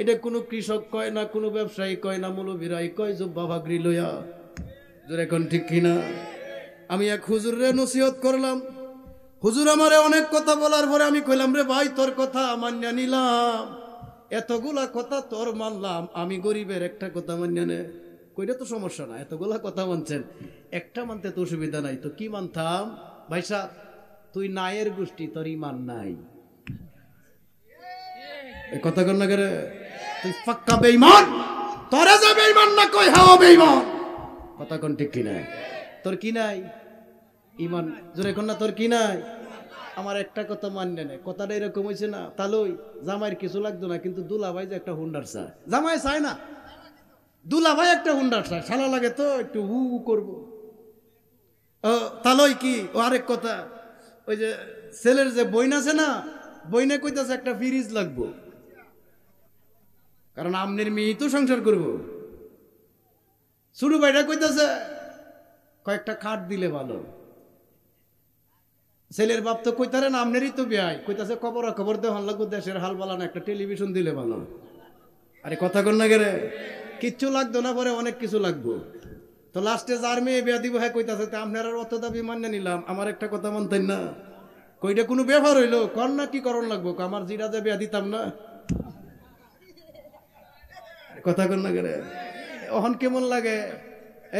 এটা কোনো কৃষক কয় না, কোনো ব্যবসায়ী কয় না, মৌলবীরাই কয় জুব্বা ভাগরি লইয়া। জোরে কোন ঠিক কিনা? আমি এক হুজুরে নসিহত করলাম। হুজুর আমারে অনেক কথা বলার পরে আমি কইলাম, রে ভাই তোর কথা মান্য নিলাম, এতগুলা কথা তোর মানলাম, আমি গরিবের একটা কথা মান্য নে। কইটা তো সমস্যা না, এতগুলা কথা মানছেন, একটা মানতে তো অসুবিধা নাই। তো কি মানতাম? ভাইসা তুই নায়ের গোষ্ঠী, তোর ইমান নাই। কথা কর না করে, তুই পাক্কা বেঈমান, তোরা যে বেঈমান না কই হাওয়া বেঈমান। কথা কোন ঠিক কিনা? তোর কি নাই? ইমান। জোরে কোন না, তোর কি নাই? আমার একটা কথা মানলে না। কথাটা এরকম হয়েছে না, তালই জামাইয়ের কিছু লাগতো না, কিন্তু দুলাভাই যে একটা হুন্ডার চায়, জামাই চায় না, দুলাভাই একটা হুন্ডার চায়, শালা লাগে তো একটু হু হু করবো। তালই কি? ও আরেক কথা, ওই যে ছেলের যে বইন আছে না, বইনে কইতাছে একটা ফ্রিজ লাগবো, কারণ আমনের মেয়ে তো সংসার করবো। ছোট ভাইটা কইতাছে কয়েকটা খাট দিলে ভালো। ছেলের বাপ তো কইতারে না, আমনেরই তো বিয়াই, কইতাছে খবর দেওয়ান লাগবো, দেশের হাল বালা না, একটা টেলিভিশন দিলে ভালো। আরে কথা কর না গেরে, কিচ্ছু লাগতো না, পরে অনেক কিছু লাগবো। তো লাস্টে যার মেয়ে বিয়া দিব, হ্যাঁ কইতাছে আপনার আর অত দাবি মান্য নিলাম, আমার একটা কথা মানতেন না। কইটা কোনো ব্যাপার হইলো? কর না, কি করণ লাগবো? আমার জিরা যে বিয়া দিতাম না। কথা কর না গেরে, অহন কেমন লাগে?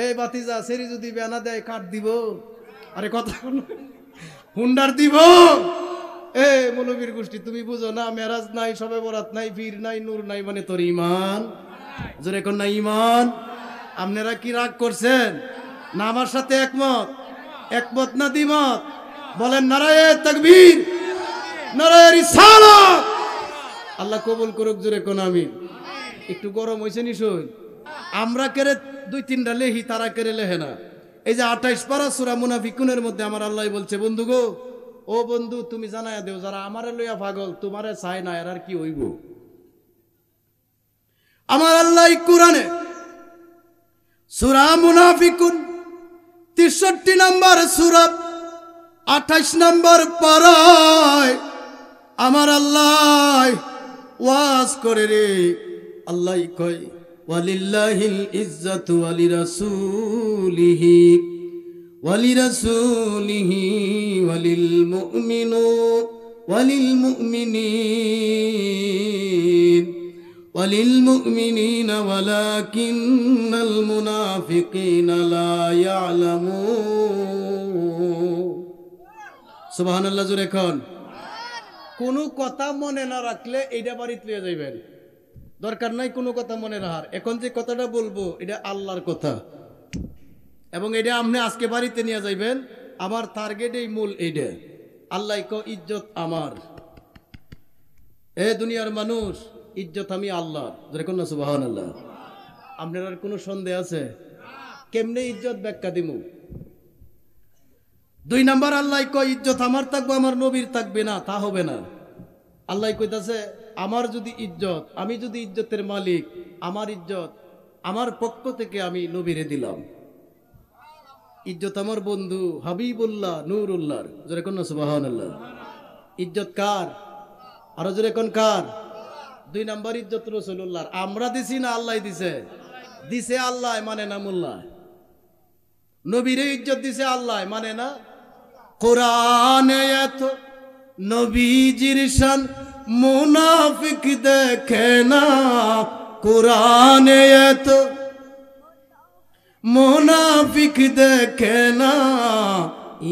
এই বাতিজা সেরি যদি বিয়া না দেয় কাঠ দিব। আরে কথা হুন্ডার দিব, এ মৌলবীর গোষ্ঠী তুমি বুঝো না, মেরাজ নাই, সবে বরাত নাই, পীর নাই, নূর নাই, মানে তোর ইমান জোরে কোন না ইমান। আপনারা কি রাগ করছেন না আমার সাথে একমত? একমত না দ্বিমত? বলেন নারায়ে তাকবীর, নারায়ে রিসালাত। আল্লাহ কবুল করুক জোরে কোন আমিন। একটু গরম হয়েছে নিশ্চয়। আমরা কেড়ে 2-3টা লেহি, তারা কেড়ে লেহে না। এই যে 28 পারা সূরা মুনাফিকুনের মধ্যে আমার আল্লাহ বলছে, বন্ধু গো, ও বন্ধু তুমি জানায়া দেও যারা আমারে লইয়া পাগল তোমারে চায় না এর আর কি হইব। আমার আল্লাহ কোরআনে সূরা মুনাফিকুন 63 নম্বর সূরা 28 নম্বর পারায় আমার আল্লাহ ওয়াজ করে রে। আল্লাহ কয় ওয়ালিল্লাহিল ইজ্জাতু ওয়ালিরাসূলিহি ওয়ালিরাসূলিহি ওয়ালিল মুমিনিনা ওয়ালাকিন্নাল মুনাফিকিনা লা ইয়ালামুন। সুবহানাল্লাহ জোরে কোন। কোন কথা মনে না রাখলে এইটা বাড়িতে নিয়ে যাইবেন, দরকার নাই কোনো কথা মনে রাখার। এখন যে কথাটা বলবো এটা আল্লাহর কথা, এবং এটা আপনি আজকে বাড়িতে নিয়ে যাইবেন। আমার টার্গেট এই মূল এইটা। আল্লাহ কো ইজ্জত আমার, এ দুনিয়ার মানুষ ইজ্জত আমি আল্লাহ। যেরকম না সুবহানাল্লাহ। আপনার আর কোনো সন্দেহ আছে? কেমনে ইজ্জত ব্যাখ্যা দিমু? 2 নাম্বার আল্লাহ কয় ইজ্জত আমার থাকবো, আমার নবীর থাকবে না, তা হবে না। আল্লাহ কইতাছে আমার যদি ইজ্জত, আমি যদি ইজ্জতের মালিক, আমার ইজ্জত আমার পক্ষ থেকে আমি নবীরে দিলাম। ইজ্জত আমার বন্ধু হাবিবুল্লাহ নূরুল্লাহর। জোরে কোন সুবহানাল্লাহ। ইজ্জত কার? আরো জোরে কোন কার? 2 নাম্বার ইজ্জত রাসূলুল্লাহর। আমরা দিছি না আল্লাহ দিছে? দিছে আল্লাহ, মানে না মোল্লা। নবীরে ইজ্জত দিছে আল্লাহ, মানে না। কোরআনে এত নবীজির শান মুনাফিক দেখে না, কোরআনে এত মুনাফিক দেখে না,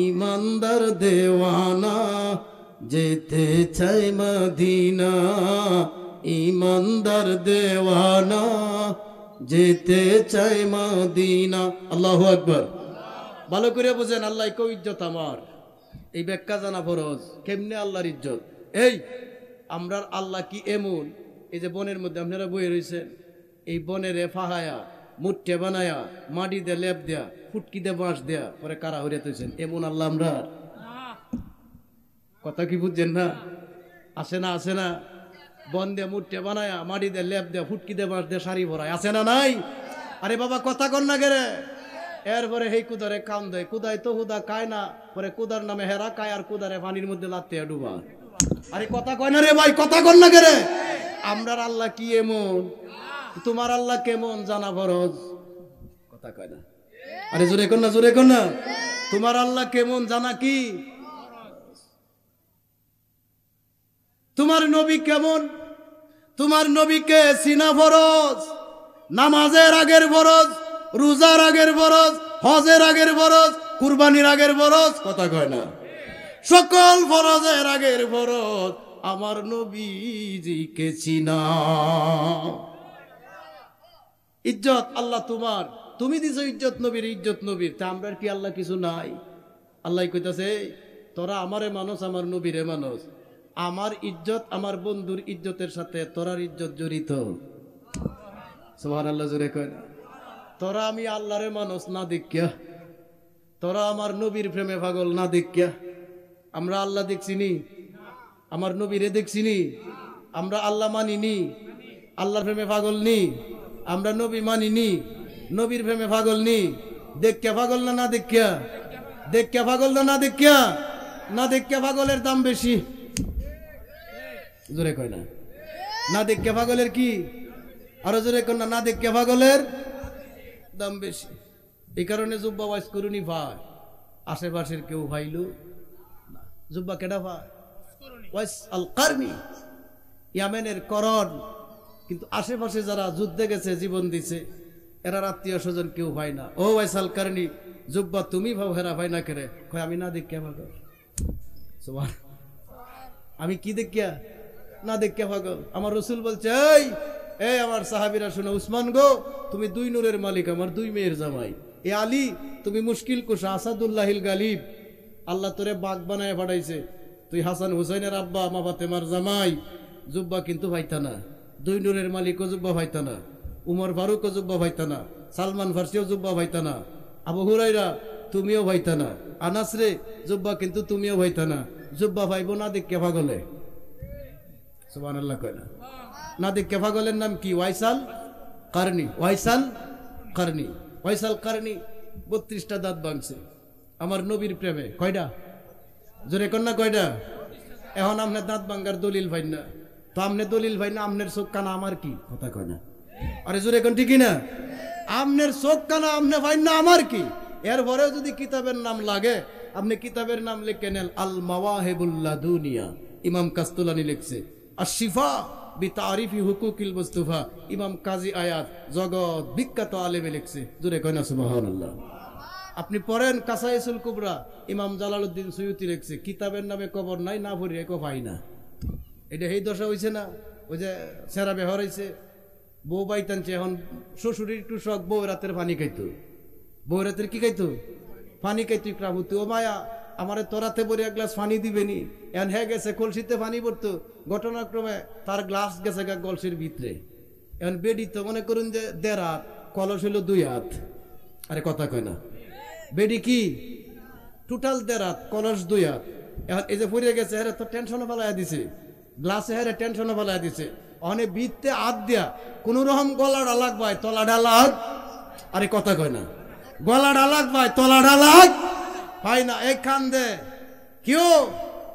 ইমানদার দেওয়ানা যেতে চাই মদিনা, ইমানদার দেওয়ানা যেতে চাই মদিনা। আল্লাহু আকবার। ভালো করে বুঝেন, আল্লাহ কো ইজ্জত আমার, এই ব্যাখ্যা জানা ফরজ। কেমনে আল্লাহর ইজ্জত? এই আমরার আল্লাহ কি এমন, এই যে বনের মধ্যে আপনারা বয়ে রয়েছেন, এই বনের ফাহায়া মুঠে বানায়া মাটি দিয়ে লেপ দেয়া ফুটকি দিয়ে বাঁশ দেয়া পরে কারা হরিয়া তৈছেন, এমন আল্লাহ আমরা। কথা কি বুঝছেন না? আসে না? আসে না? বন দিয়ে মুঠে বানায়া মাটি দিয়ে লেপ দেয়া ফুটকি দিয়ে বাঁশ দিয়ে শাড়ি ভরায়, আসে না? নাই? আরে বাবা কথা কন না গেরে। এরপরে হেই কুদারে কাম দেয়, কুদায় তো হুদা কায় না, পরে কুদার নামে হেরা কায়, আর কুদারে পানির মধ্যে লাত্তে ডুবা। আরে কথা কয় না রে ভাই, কথা কন না গেরে। আমরার আল্লাহ কি এমন, তোমার আল্লাহ কেমন জানা ফরজ। কথা কয় না। আরে জোরে কন না, জোরে কন না। তোমার আল্লাহ কেমন জানা কি? তোমার নবী কেমন, তোমার নবীকে চিনা ফরজ। নামাজের আগের ফরজ, রোজার আগের ফরজ, হজের আগের ফরজ, কুরবানির আগের ফরজ। কথা কয় না। সকল ফরজের আগের ফরজ আমার নবীজিকে চিনা। ইজ্জত আল্লাহ তোমার, তুমি দিছো ইজ্জত নবীর, ইজ্জত নবীর। তা আমরা কি আল্লাহ কিছু নাই? আল্লাহ কইতাছে তোরা আমারে মানুষ, আমার নবীরে মানুষ। আমার ইজ্জত আমার বন্ধুর ইজ্জতের সাথে তোরার ইজ্জত জড়িত। সুবহানাল্লাহ জোরে কয় না। তোরা আমি আল্লাহরে মানুষ না দেখিয়া, তোরা আমার নবীর প্রেমে পাগল না দেখিয়া, আমরা আল্লাহ দেখছিনি, আমার নবীরে দেখছিনি, আমরা আল্লাহ মানিনি, আল্লাহর প্রেমে পাগল নি, আমরা নবী মানিনি, নবীর প্রেমে পাগল নি। দেখিয়া পাগল না, না দেখিয়া? দেখিয়া পাগল না, না দেখিয়া? না দেখিয়া পাগলের দাম বেশি। জোরে কয় না। না দেখিয়া পাগলের কি? আরো জোরে কয় না। না দেখিয়া পাগলের দাম বেশি। এই কারণে জুব্বা ওয়াইজ করুনি ভাই, আশেপাশের কেউ ভাইলো না। জুব্বা কেডা ভাই? ওয়াইস আল কারনি, ইয়ামেনের করণ। কিন্তু আশেপাশে যারা যুদ্ধে গেছে, জীবন দিছে, এরা আত্মীয় স্বজন কেউ ভাই না। ও ওয়াইস আল কারনি, জুব্বা তুমি ভাও, হেরা ভাই না কেরে? কয় আমি না দেখ কে ভাগ। আমি কি দেখিয়া না দেখিয়া পাগল? আমার রসুল বলছে, এই এই আমার সাহাবীরা শোনো, উসমান গো তুমি দুই নূরের মালিক, আমার দুই মেয়ের জামাই। এ আলী তুমি মুশকিল কুশা আসাদুল্লাহিল গালিব, আল্লাহ তোরে বাঘ বানায় পাঠাইছে, তুই হাসান হুসাইনের আব্বা মা ফাতেমার জামাই। জুব্বা কিন্তু ভাইতা না, দুই নূরের মালিকও জুব্বা ভাইতা না, উমর ফারুকও জুব্বা ভাইতা না, সালমান ফার্সিও জুব্বা ভাইতা না, আবু হুরাইরা তুমিও ভাইতা না, আনাস রে জুব্বা কিন্তু তুমিও ভাইতা না। জুব্বা ভাইব না দেখকে পাগলে, সুবহানাল্লাহ কয় না? না দেখকে পাগলের নাম কি? ওয়াইসাল কারনি। ওয়াইসাল কারনি, ওয়াইসাল কারনি 32টা দাঁত ভাঙছে আমার নবীর প্রেমে। কয়টা? জোরে কন্যা কয়টা? এখন আপনার দাঁত ভাঙ্গার দলিল ভাই না, তো আমনে দলিল ভাই না, আমনের চোখ কানা আমার কি? কথা কয় না? আরে জোরে কোন ঠিকই না? আমনের চোখ কানা আমনে ভাই না আমার কি? এরপরেও যদি কিতাবের নাম লাগে, আপনি কিতাবের নাম লিখে নেন আল মাওয়াহিবুল্লাহ দুনিয়া, ইমাম কাস্তুলানি লিখছে। আর শিফা বি তারিফি হুকুকিল মুস্তাফা, ইমাম কাজী আয়াত জগৎ বিখ্যাত আলেমে লিখছে। জোরে কয় না সুবহানাল্লাহ? আপনি পড়েন কাসাইসুল কুবরা, ইমাম জালালউদ্দিন সুয়ুতি লিখছে, কিতাবের নামে কবর নাই, না ভরি একো পাই না। এটা এই দশা হয়েছে না? ওই যে সেরা ব্যবহার হয়েছে, বউ বাইতানছে, এখন শ্বশুরের একটু শখ, বউ রাতের পানি খাইতো, বউ রাতের কি খাইতো? পানি খাইতো। ক্রাবুতি ও মায়া আমারে তোরাতে বলে এক গ্লাস পানি দিবেনি, এখন হ্যাঁ গেছে কলসিতে পানি পড়তো, ঘটনাক্রমে তার গ্লাস গেছে গা কলসির ভিতরে। এখন বেডি তো মনে করুন যে 1.5 হাত, কলস হইল 2 হাত। আরে কথা কয় না? বেডি কি টোটাল 1.5 হাত, কলস 2 হাত। এখন এই যে পড়ে গেছে, হ্যাঁ তো টেনশনে ফেলাইয়া দিছে, গ্লাসে হ্যাঁ টেনশনে ফেলাইয়া দিছে। অনেক বিতে হাত দিয়া কোন রকম গলা ডালাক ভাই, তলা ডালাক। আরে কথা কয় না? গলা ডালাক ভাই, তলা ডালাক ভাই না। এক কান দে কেউ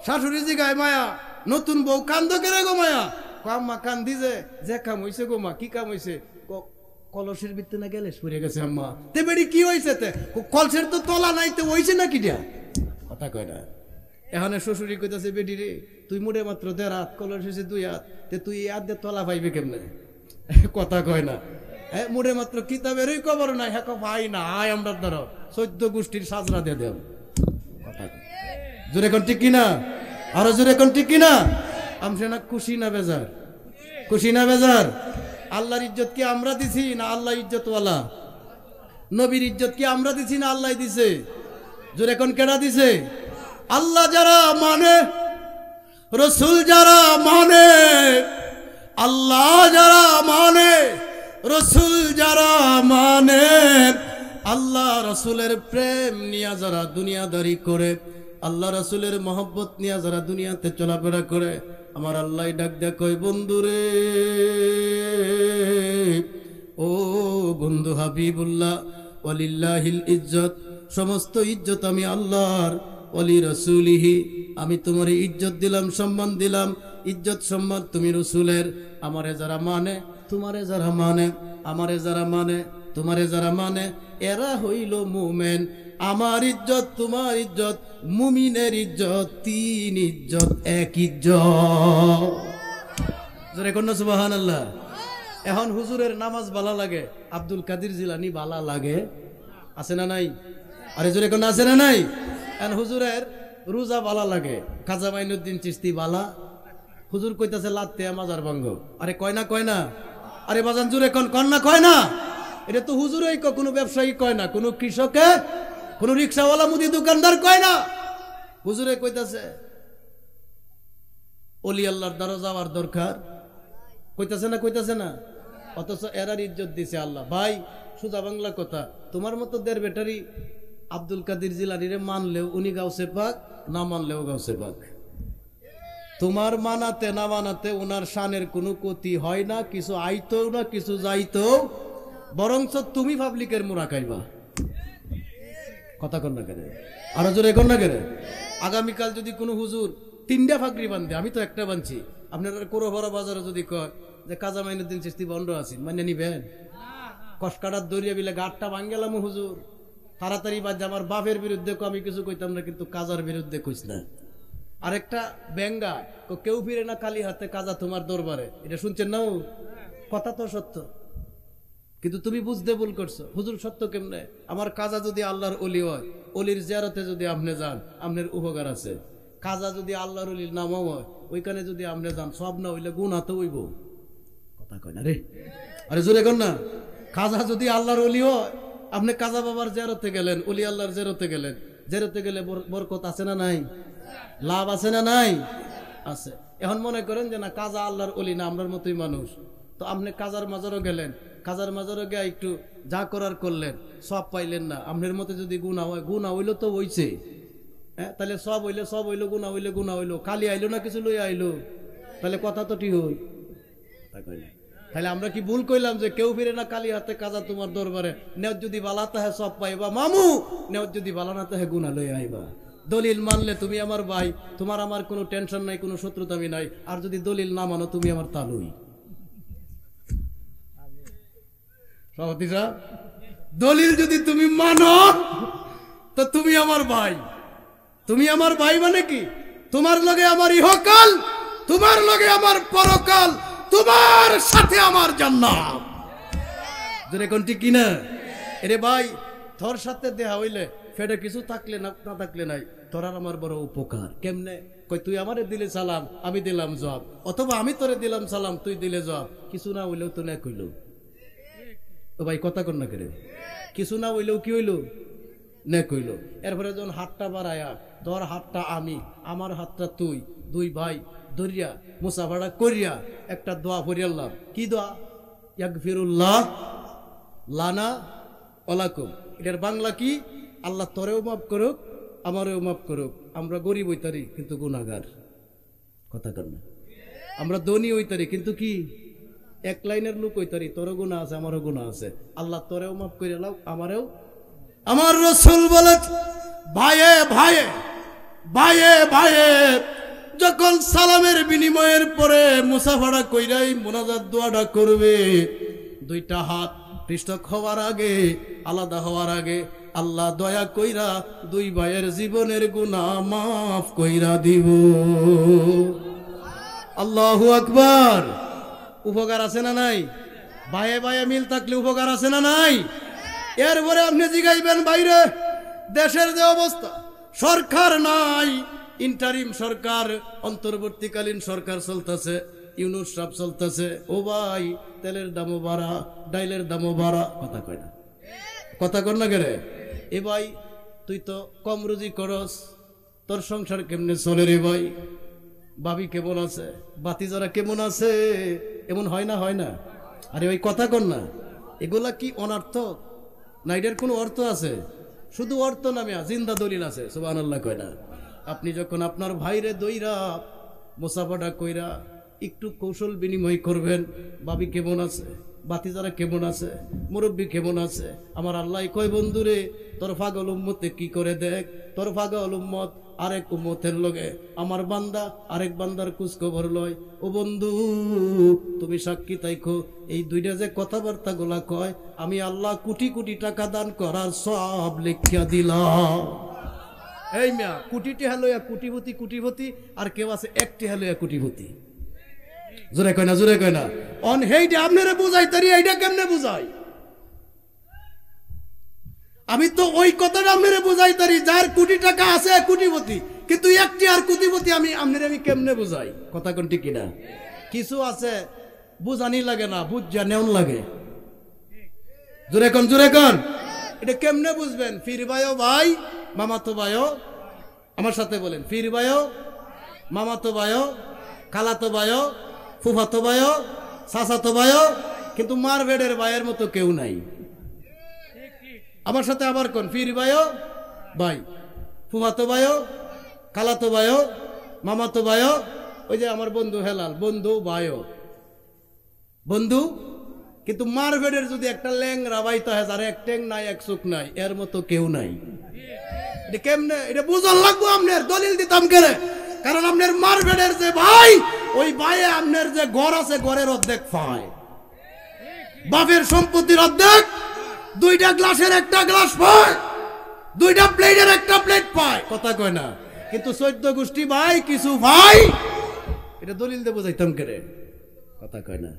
শাশুড়ি জি গায় মায়া, নতুন বউ কান্দ কেরে গো মায়া, আম্মা কান দিছে, যে কাম হইছে গো মা, কি কাম হইছে? কলসের ভিতরে না গেলে সরে গেছে আম্মা। তে বেড়ি কি হয়েছে? কলসের তো তলা নাই, তো হইছে না কিটা? কথা কয় না? এখন শ্বশুরি কইতাছে, বেডি রে তুই মুড়ে মাত্র 1.5 হাত, কলস হয়েছে 2 হাত, তে তুই এই হাত দিয়ে তলা পাইবে কেমনে? কথা কয় না? হ্যাঁ মুড়ে মাত্র কিতাবেরই কবর নাই, হ্যাঁ ভাই না আয় আমরা ধরো 14 গোষ্ঠীর সাজরা দিয়ে দেব। কথা জোরে কোন ঠিক কিনা? আরো জোরে কোন ঠিক কিনা? আমসে না খুশি না বেজার? খুশি না বেজার? আল্লাহর ইজ্জত কি আমরা দিছি না আল্লাহ ইজ্জতওয়ালা? নবীর ইজ্জত কি আমরা দিছি না আল্লাহ দিছে? জোরে কোন কেডা দিছে? আল্লাহ যারা মানে, রসুল যারা মানে, আল্লাহ যারা মানে, রসুল যারা মানে, আল্লাহ রসুলের প্রেম নিয়ে যারা দুনিয়াদারি করে, আল্লাহ রসুলের মহব্বত নিয়ে যারা দুনিয়াতে চলাফেরা করে, আমার আল্লাহ ডাক দেয়া কই, বন্ধুরে ও বন্ধু হাবিবুল্লাহ, ওয়ালিল্লাহিল ইজ্জত, সমস্ত ইজ্জত আমি আল্লাহর, ওয়ালি রাসূলিহি আমি তোমার ইজ্জত দিলাম, সম্মান দিলাম, ইজ্জত সম্মান তুমি রসুলের। আমারে যারা মানে, তোমারে যারা মানে, আমারে যারা মানে, তোমারে যারা মানে, এরা হইল মুমিন। আমার ইজ্জত তোমার ইজ্জত, মুমিনের ইজ্জত 3 ইজ্জত 1 ইজ্জত। জোরে কোন সুবহানাল্লাহ? এখন হুজুরের নামাজ ভালো লাগে, আব্দুল কাদের জিলানী ভালো লাগে, আছে না নাই? আরে জোরে কোন আছে না নাই? এখন হুজুরের রোজা ভালো লাগে, খাজা মাইনুদ্দিন চিশতি বালা। হুজুর কইতাছে লাত্তে মাজার ভাঙ্গ। আরে কয় না? কয় না? আরে বাজান জোরে কোন কন না? কয় না? এটা তো হুজুরই কয়, কোনো ব্যবসায়ী কয় না, কোনো কৃষকে, কোনো রিক্সাওয়ালা, মুদি দোকানদার কয় না। হুজুরে কইতাছে ওলি আল্লাহর দ্বারা যাওয়ার দরকার, কইতাছে না? কইতাছে না? অথচ এরার ইজ্জত দিছে আল্লাহ। ভাই সুজা বাংলা কথা, তোমার মতো 1.5 ব্যাটারি আব্দুল কাদের জিলানীরে মানলেও উনি গাউসে পাক, না মানলেও গাউসে পাক। তোমার মানাতে না মানাতে ওনার শানের কোনো ক্ষতি হয় না, কিছু আইতো না, কিছু যাইতো, বরঞ্চ তুমি পাবলিকের মোরা খাইবা। কথা কন না কেন? আরো জোরে কন না কেন? আগামীকাল যদি কোনো হুজুর 3টা ফাকরি বান্ধে, আমি তো একটা বানছি, আপনারা কোরোভরা বাজারে যদি কয় যে কাজা মাইনুদ্দিন চিশতি বন্ধ আছেন, মানে নিবেন? কসকাটার দরিয়া বিলে গাঁটটা ভাঙ্গেলাম হুজুর, তাড়াতাড়ি বাদ, আমার বাপের বিরুদ্ধে আমি কিছু কইতাম না, কিন্তু কাজার বিরুদ্ধে কইস না। আরেকটা বেঙ্গা, কেউ ফিরে না কালী হাতে, কাজা তোমার দরবারে, এটা শুনছেন না? কথা তো সত্য, কিন্তু তুমি বুঝতে ভুল করছো। হুজুর সত্য কেমনে? আমার কাজা যদি আল্লাহর ওলি হয়, ওলির জিয়ারতে যদি আপনি যান, আপনার উপকার আছে। কাজা যদি আল্লাহর ওলির নামও হয়, ওইখানে যদি আপনি যান সব না হইলে গুনাহ তো হইব কথা কয় না রে আরে জোরে কর না খাজা যদি আল্লাহর ওলি হয় আপনি কাজা বাবার জিয়ারতে গেলেন ওলি আল্লাহর জিয়ারতে গেলে বরকত আছে না নাই লাভ আছে না নাই আছে এখন মনে করেন যে না কাজা আল্লাহর ওলি না আমরার মতোই মানুষ তো আপনি কাজার মাজারও গেলেন কাজার মাজারও গিয়ে একটু যা করার করলেন সব পাইলেন না আপনার মতে যদি গুনাহ হয় গুনাহ হইলো তো হইছে হ্যাঁ তাহলে সব হইলো গুনাহ হইলো খালি আইলো না কিছু লই আইলো তাহলে কথা তো ঠিক হই তাহলে আমরা কি ভুল কইলাম যে কেউ ফিরে না কালি হাতে কাজা তোমার দরবারে নেওয়ার যদি বালা তাহে সব পাইবা মামু নেওয়ার যদি বালা না তাহে গুনাহ লই আইবা দলিল মানলে তুমি আমার ভাই তোমার আমার কোনো টেনশন নাই কোনো শত্রুতামি নাই আর যদি দলিল না মানো তুমি আমার তালুই সভাপতি সাহেব দলিল যদি তুমি মানো তো তুমি আমার ভাই মানে কি তোমার লগে আমার ইহকাল তোমার লগে আমার পরকাল তোমার সাথে আমার জান্নাত জোরে কোন ঠিক কিনা এরে ভাই তোর সাথে দেখা হইলে ফেডে কিছু থাকলে না থাকলে নাই তোর আর আমার বড় উপকার কেমনে কই তুই আমারে দিলে সালাম আমি দিলাম জবাব অথবা আমি তোরে দিলাম সালাম তুই দিলে জবাব কিছু না হইলেও তো না কইলো ও ভাই কথা কর না করে কিছু না হইলেও কি হইলো নে কইলো এরপরে যখন হাতটা বাড়ায়া তোর হাতটা আমি আমার হাতটা তুই দুই ভাই দরিয়া মুসাফাড়া করিয়া একটা দোয়া পড়িয়ালাম কি দোয়া ইয়াগফিরুল্লাহ লানা ওয়ালাকুম এটার বাংলা কি আল্লাহ তোরেও মাফ করুক আমারেও মাফ করুক আমরা গরিব হইতারি কিন্তু গুনাহগার কথা কর না আমরা ধনী হইতারি কিন্তু কি এক লাইনের লোক হইতারি তোরও গুনাহ আছে আমারও গুনাহ আছে আল্লাহ তোরেও মাফ করে লাও আমারেও আমার রাসূল বলে ভাইয়ে ভাইয়ে ভাইয়ে ভাইয়ে যখন সালামের বিনিময়ের পরে মুসাফাড়া কইরাই মুনাজাত দোয়াটা করবে দুইটা হাত পৃষ্ঠক হওয়ার আগে আলাদা হওয়ার আগে আল্লাহ দয়া কইরা দুই ভাইয়ের জীবনের গুনাহ মাফ কইরা দিব আল্লাহু আকবার উপকার আছে না নাই ভাইয়ে ভাইয়ে মিল থাকলে উপকার আছে না নাই এরপরে আপনি জিগাইবেন বাইরে দেশের যে অবস্থা সরকার নাই ইন্টারিম সরকার অন্তর্বর্তীকালীন সরকার চলতেছে ইউনুস সাহেব চলতেছে ও ভাই তেলের দামও বাড়া ডাইলের দামও বাড়া কথা কয় না কথা কর না কেরে এ ভাই তুই তো কম রুজি করস তোর সংসার কেমনে চলে রে ভাই ভাবি কেমন আছে বাতিজারা কেমন আছে এমন হয় না আরে ওই কথা কর না এগুলা কি অনর্থক না এটার কোনো অর্থ আছে শুধু অর্থ নামে জিন্দা দলিল আছে সুবহানাল্লাহ কয় না আপনি যখন আপনার ভাইরে দইরা মুসাফাটা কইরা একটু কৌশল বিনিময় করবেন ভাবি কেমন আছে বাতিজারা কেমন আছে মুরব্বী কেমন আছে আমার আল্লাহ কয় বন্ধুরে তোর পাগল উম্মতে কি করে দেখ তোর পাগল উম্মত আরেক উম্মতের লগে আমার বান্দা আরেক বান্দার খোঁজ খবর লয় ও বন্ধু তুমি সাক্ষী তাইকো এই দুইটা যে কথাবার্তা গুলা কয় আমি আল্লাহ কোটি কোটি টাকা দান করার সব লিখিয়া দিলাম এই মিয়া কোটিটি হলইয়া কুটিপতি আর কেউ আছে একটি হলইয়া কুটিপতি জোরে কয় না অন হেইটা আপনারে বুঝাই তারি এইটা কেমনে বুঝাই আমি তো ওই কথাটা আপনারে বুঝাই তারি যার কোটি টাকা আছে কোটিপতি কিন্তু একটি আর কোটিপতি আমি কেমনে বুঝাই কথা কোন ঠিক কিনা কিছু আছে বুঝানি লাগে না বুঝা নেওন লাগে জোরে কোন এটা কেমনে বুঝবেন ফির ভাইও ভাই মামাতো ভাইও আমার সাথে বলেন ফির ভাইও মামাতো ভাইও খালাতো ভাইও ফুফাতো ভাইও চাচাতো ভাইও কিন্তু মারবেডের ভাইয়ের মতো কেউ নাই আমার সাথে আবার কোন ফির ভাইও ভাই ফুফাতো ভাইও খালাতো ভাইও মামাতো ভাইও ওই যে আমার বন্ধু হেলাল বন্ধু ভাইও বন্ধু কিন্তু মারবেডের যদি একটা ল্যাংরা ভাইতো হয় যার এক ট্যাং নাই এক চোখ নাই এর মতো কেউ নাই এটা কেমনে এটা বুঝার লাগবো আপনার দলিল দিতাম কেন কারণ আপনার মারবেডের যে ভাই ওই ভাইয়ে আপনার যে ঘর আছে ঘরের অর্ধেক পায় বাপের সম্পত্তির অর্ধেক দুইটা গ্লাসের একটা গ্লাস পায় দুইটা প্লেটের একটা প্লেট পায় কথা কয় না কিন্তু 14 গোষ্ঠী ভাই কিছু ভাই এটা দলিল দিয়ে বুঝাইতাম কেরে কথা কয় না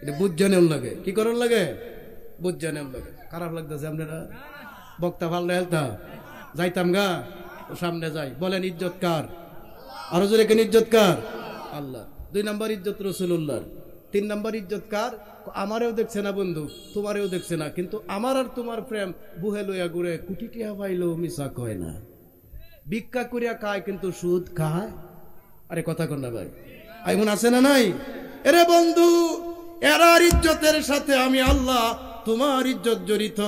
এটা বুঝ জানেন লাগে কি করার লাগে বুঝ জানেন লাগে খারাপ লাগতেছে আপনারা বক্তা ভালো হেলতা যাইতাম গা সামনে যাই বলেন ইজ্জত কার আরো জোরে কেন ইজ্জত কার আল্লাহ। 2 নাম্বার ইজ্জত রাসূলুল্লাহর। 3 নাম্বার ইজ্জত কার? আমারেও দেখছে না বন্ধু, তোমারেও দেখছে না, কিন্তু আমার আর তোমার প্রেম বুহে লইয়া ঘুরে, কোটি টিয়া পাইলেও মিছা কয় না, ভিক্ষা করিয়া খায় কিন্তু সুদ খায়। আরে কথা কন না ভাই, এমন আছে না নাই? এরে বন্ধু, এরার ইজ্জতের সাথে আমি আল্লাহ তোমার ইজ্জত জড়িত,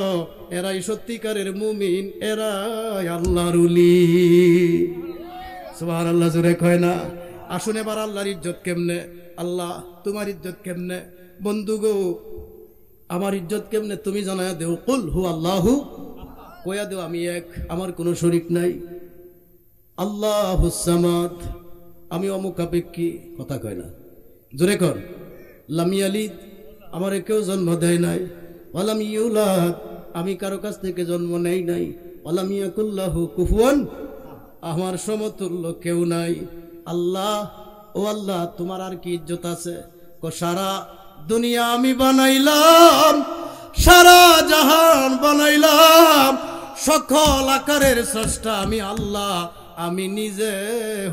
এরাই সত্যিকারের মুমিন, এরাই আল্লাহর ওলি। সুবহানাল্লাহ জোরে কয় না? আসুন এবার আল্লাহর ইজ্জত কেমনে, আল্লাহ তোমার ইজ্জত কেমনে? বন্ধু গো, আমার ইজ্জত কেমনে তুমি জানায়া দেও। কুল হু আল্লাহু, কয়া দেও আমি এক, আমার কোনো শরীক নাই। আল্লাহুস সামাদ, আমি অমুখাপেক্ষী, কথা কয় না, জোরে কর। লাম ইয়ালিদ, আমার কেউ জন্ম দেয় নাই। ওয়ালাম ইউলাদ, আমি কারো কাছ থেকে জন্ম নেই নাই। ওয়ালাম ইয়াকুল লাহু কুফুয়ান, আমার সমতুল্য কেউ নাই। আল্লাহ, ও আল্লাহ, তোমার আর কি ইজ্জত আছে? সারা দুনিয়া আমি বানাইলাম, সারা জাহান বানাইলাম, সকল আকারের স্রষ্টা আমি আল্লাহ, আমি নিজে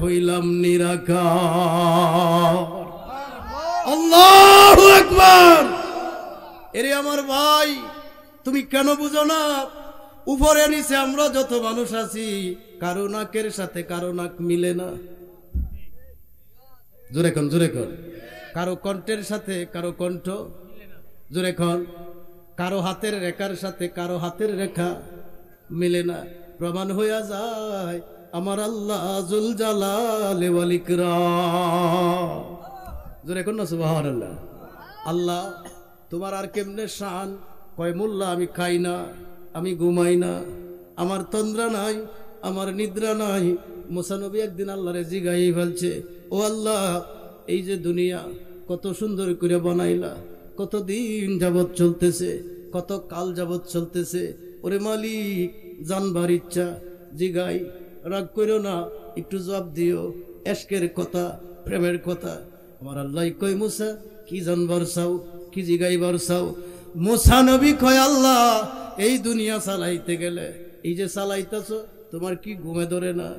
হইলাম নিরাকার। আল্লাহু আকবার। এরে আমার ভাই, তুমি কেন বুঝো না? উপরে নিচে আমরা যত মানুষ আছি, কারো নাকের সাথে কারো নাক মিলে না। জোরে কন, জোরে কন। কারো কণ্ঠের সাথে কারো কণ্ঠ, জোরে কন। কারো হাতের রেখার সাথে কারো হাতের রেখা মিলে না। প্রমাণ হইয়া যায় আমার আল্লাহ জুল জালালি ওয়াল ইকরাম। জোরে কন না সুবহানাল্লাহ। আল্লাহ তোমার আর কেমনে শান? কয় মোল্লা, আমি খাই না, আমি ঘুমাই না, আমার তন্দ্রা নাই, আমার নিদ্রা নাই। মুসা নবী একদিন আল্লাহরে জিগাই ফেলছে, ও আল্লাহ, এই যে দুনিয়া কত সুন্দর করে বানাইলা, কত দিন যাবৎ চলতেছে, কত কাল যাবৎ চলতেছে, ওরে মালিক জানবার ইচ্ছা, জিগাই, রাগ করো না, একটু জবাব দিও, এশকের কথা, প্রেমের কথা। আমার আল্লাহ কয়, মুসা কি জানবার চাও, কি জিগাইবার চাও? মুসা নবী কয়, আল্লাহ এই দুনিয়া চালাইতে গেলে, এই যে চালাইতেছ, তোমার কি ঘুমে ধরে না?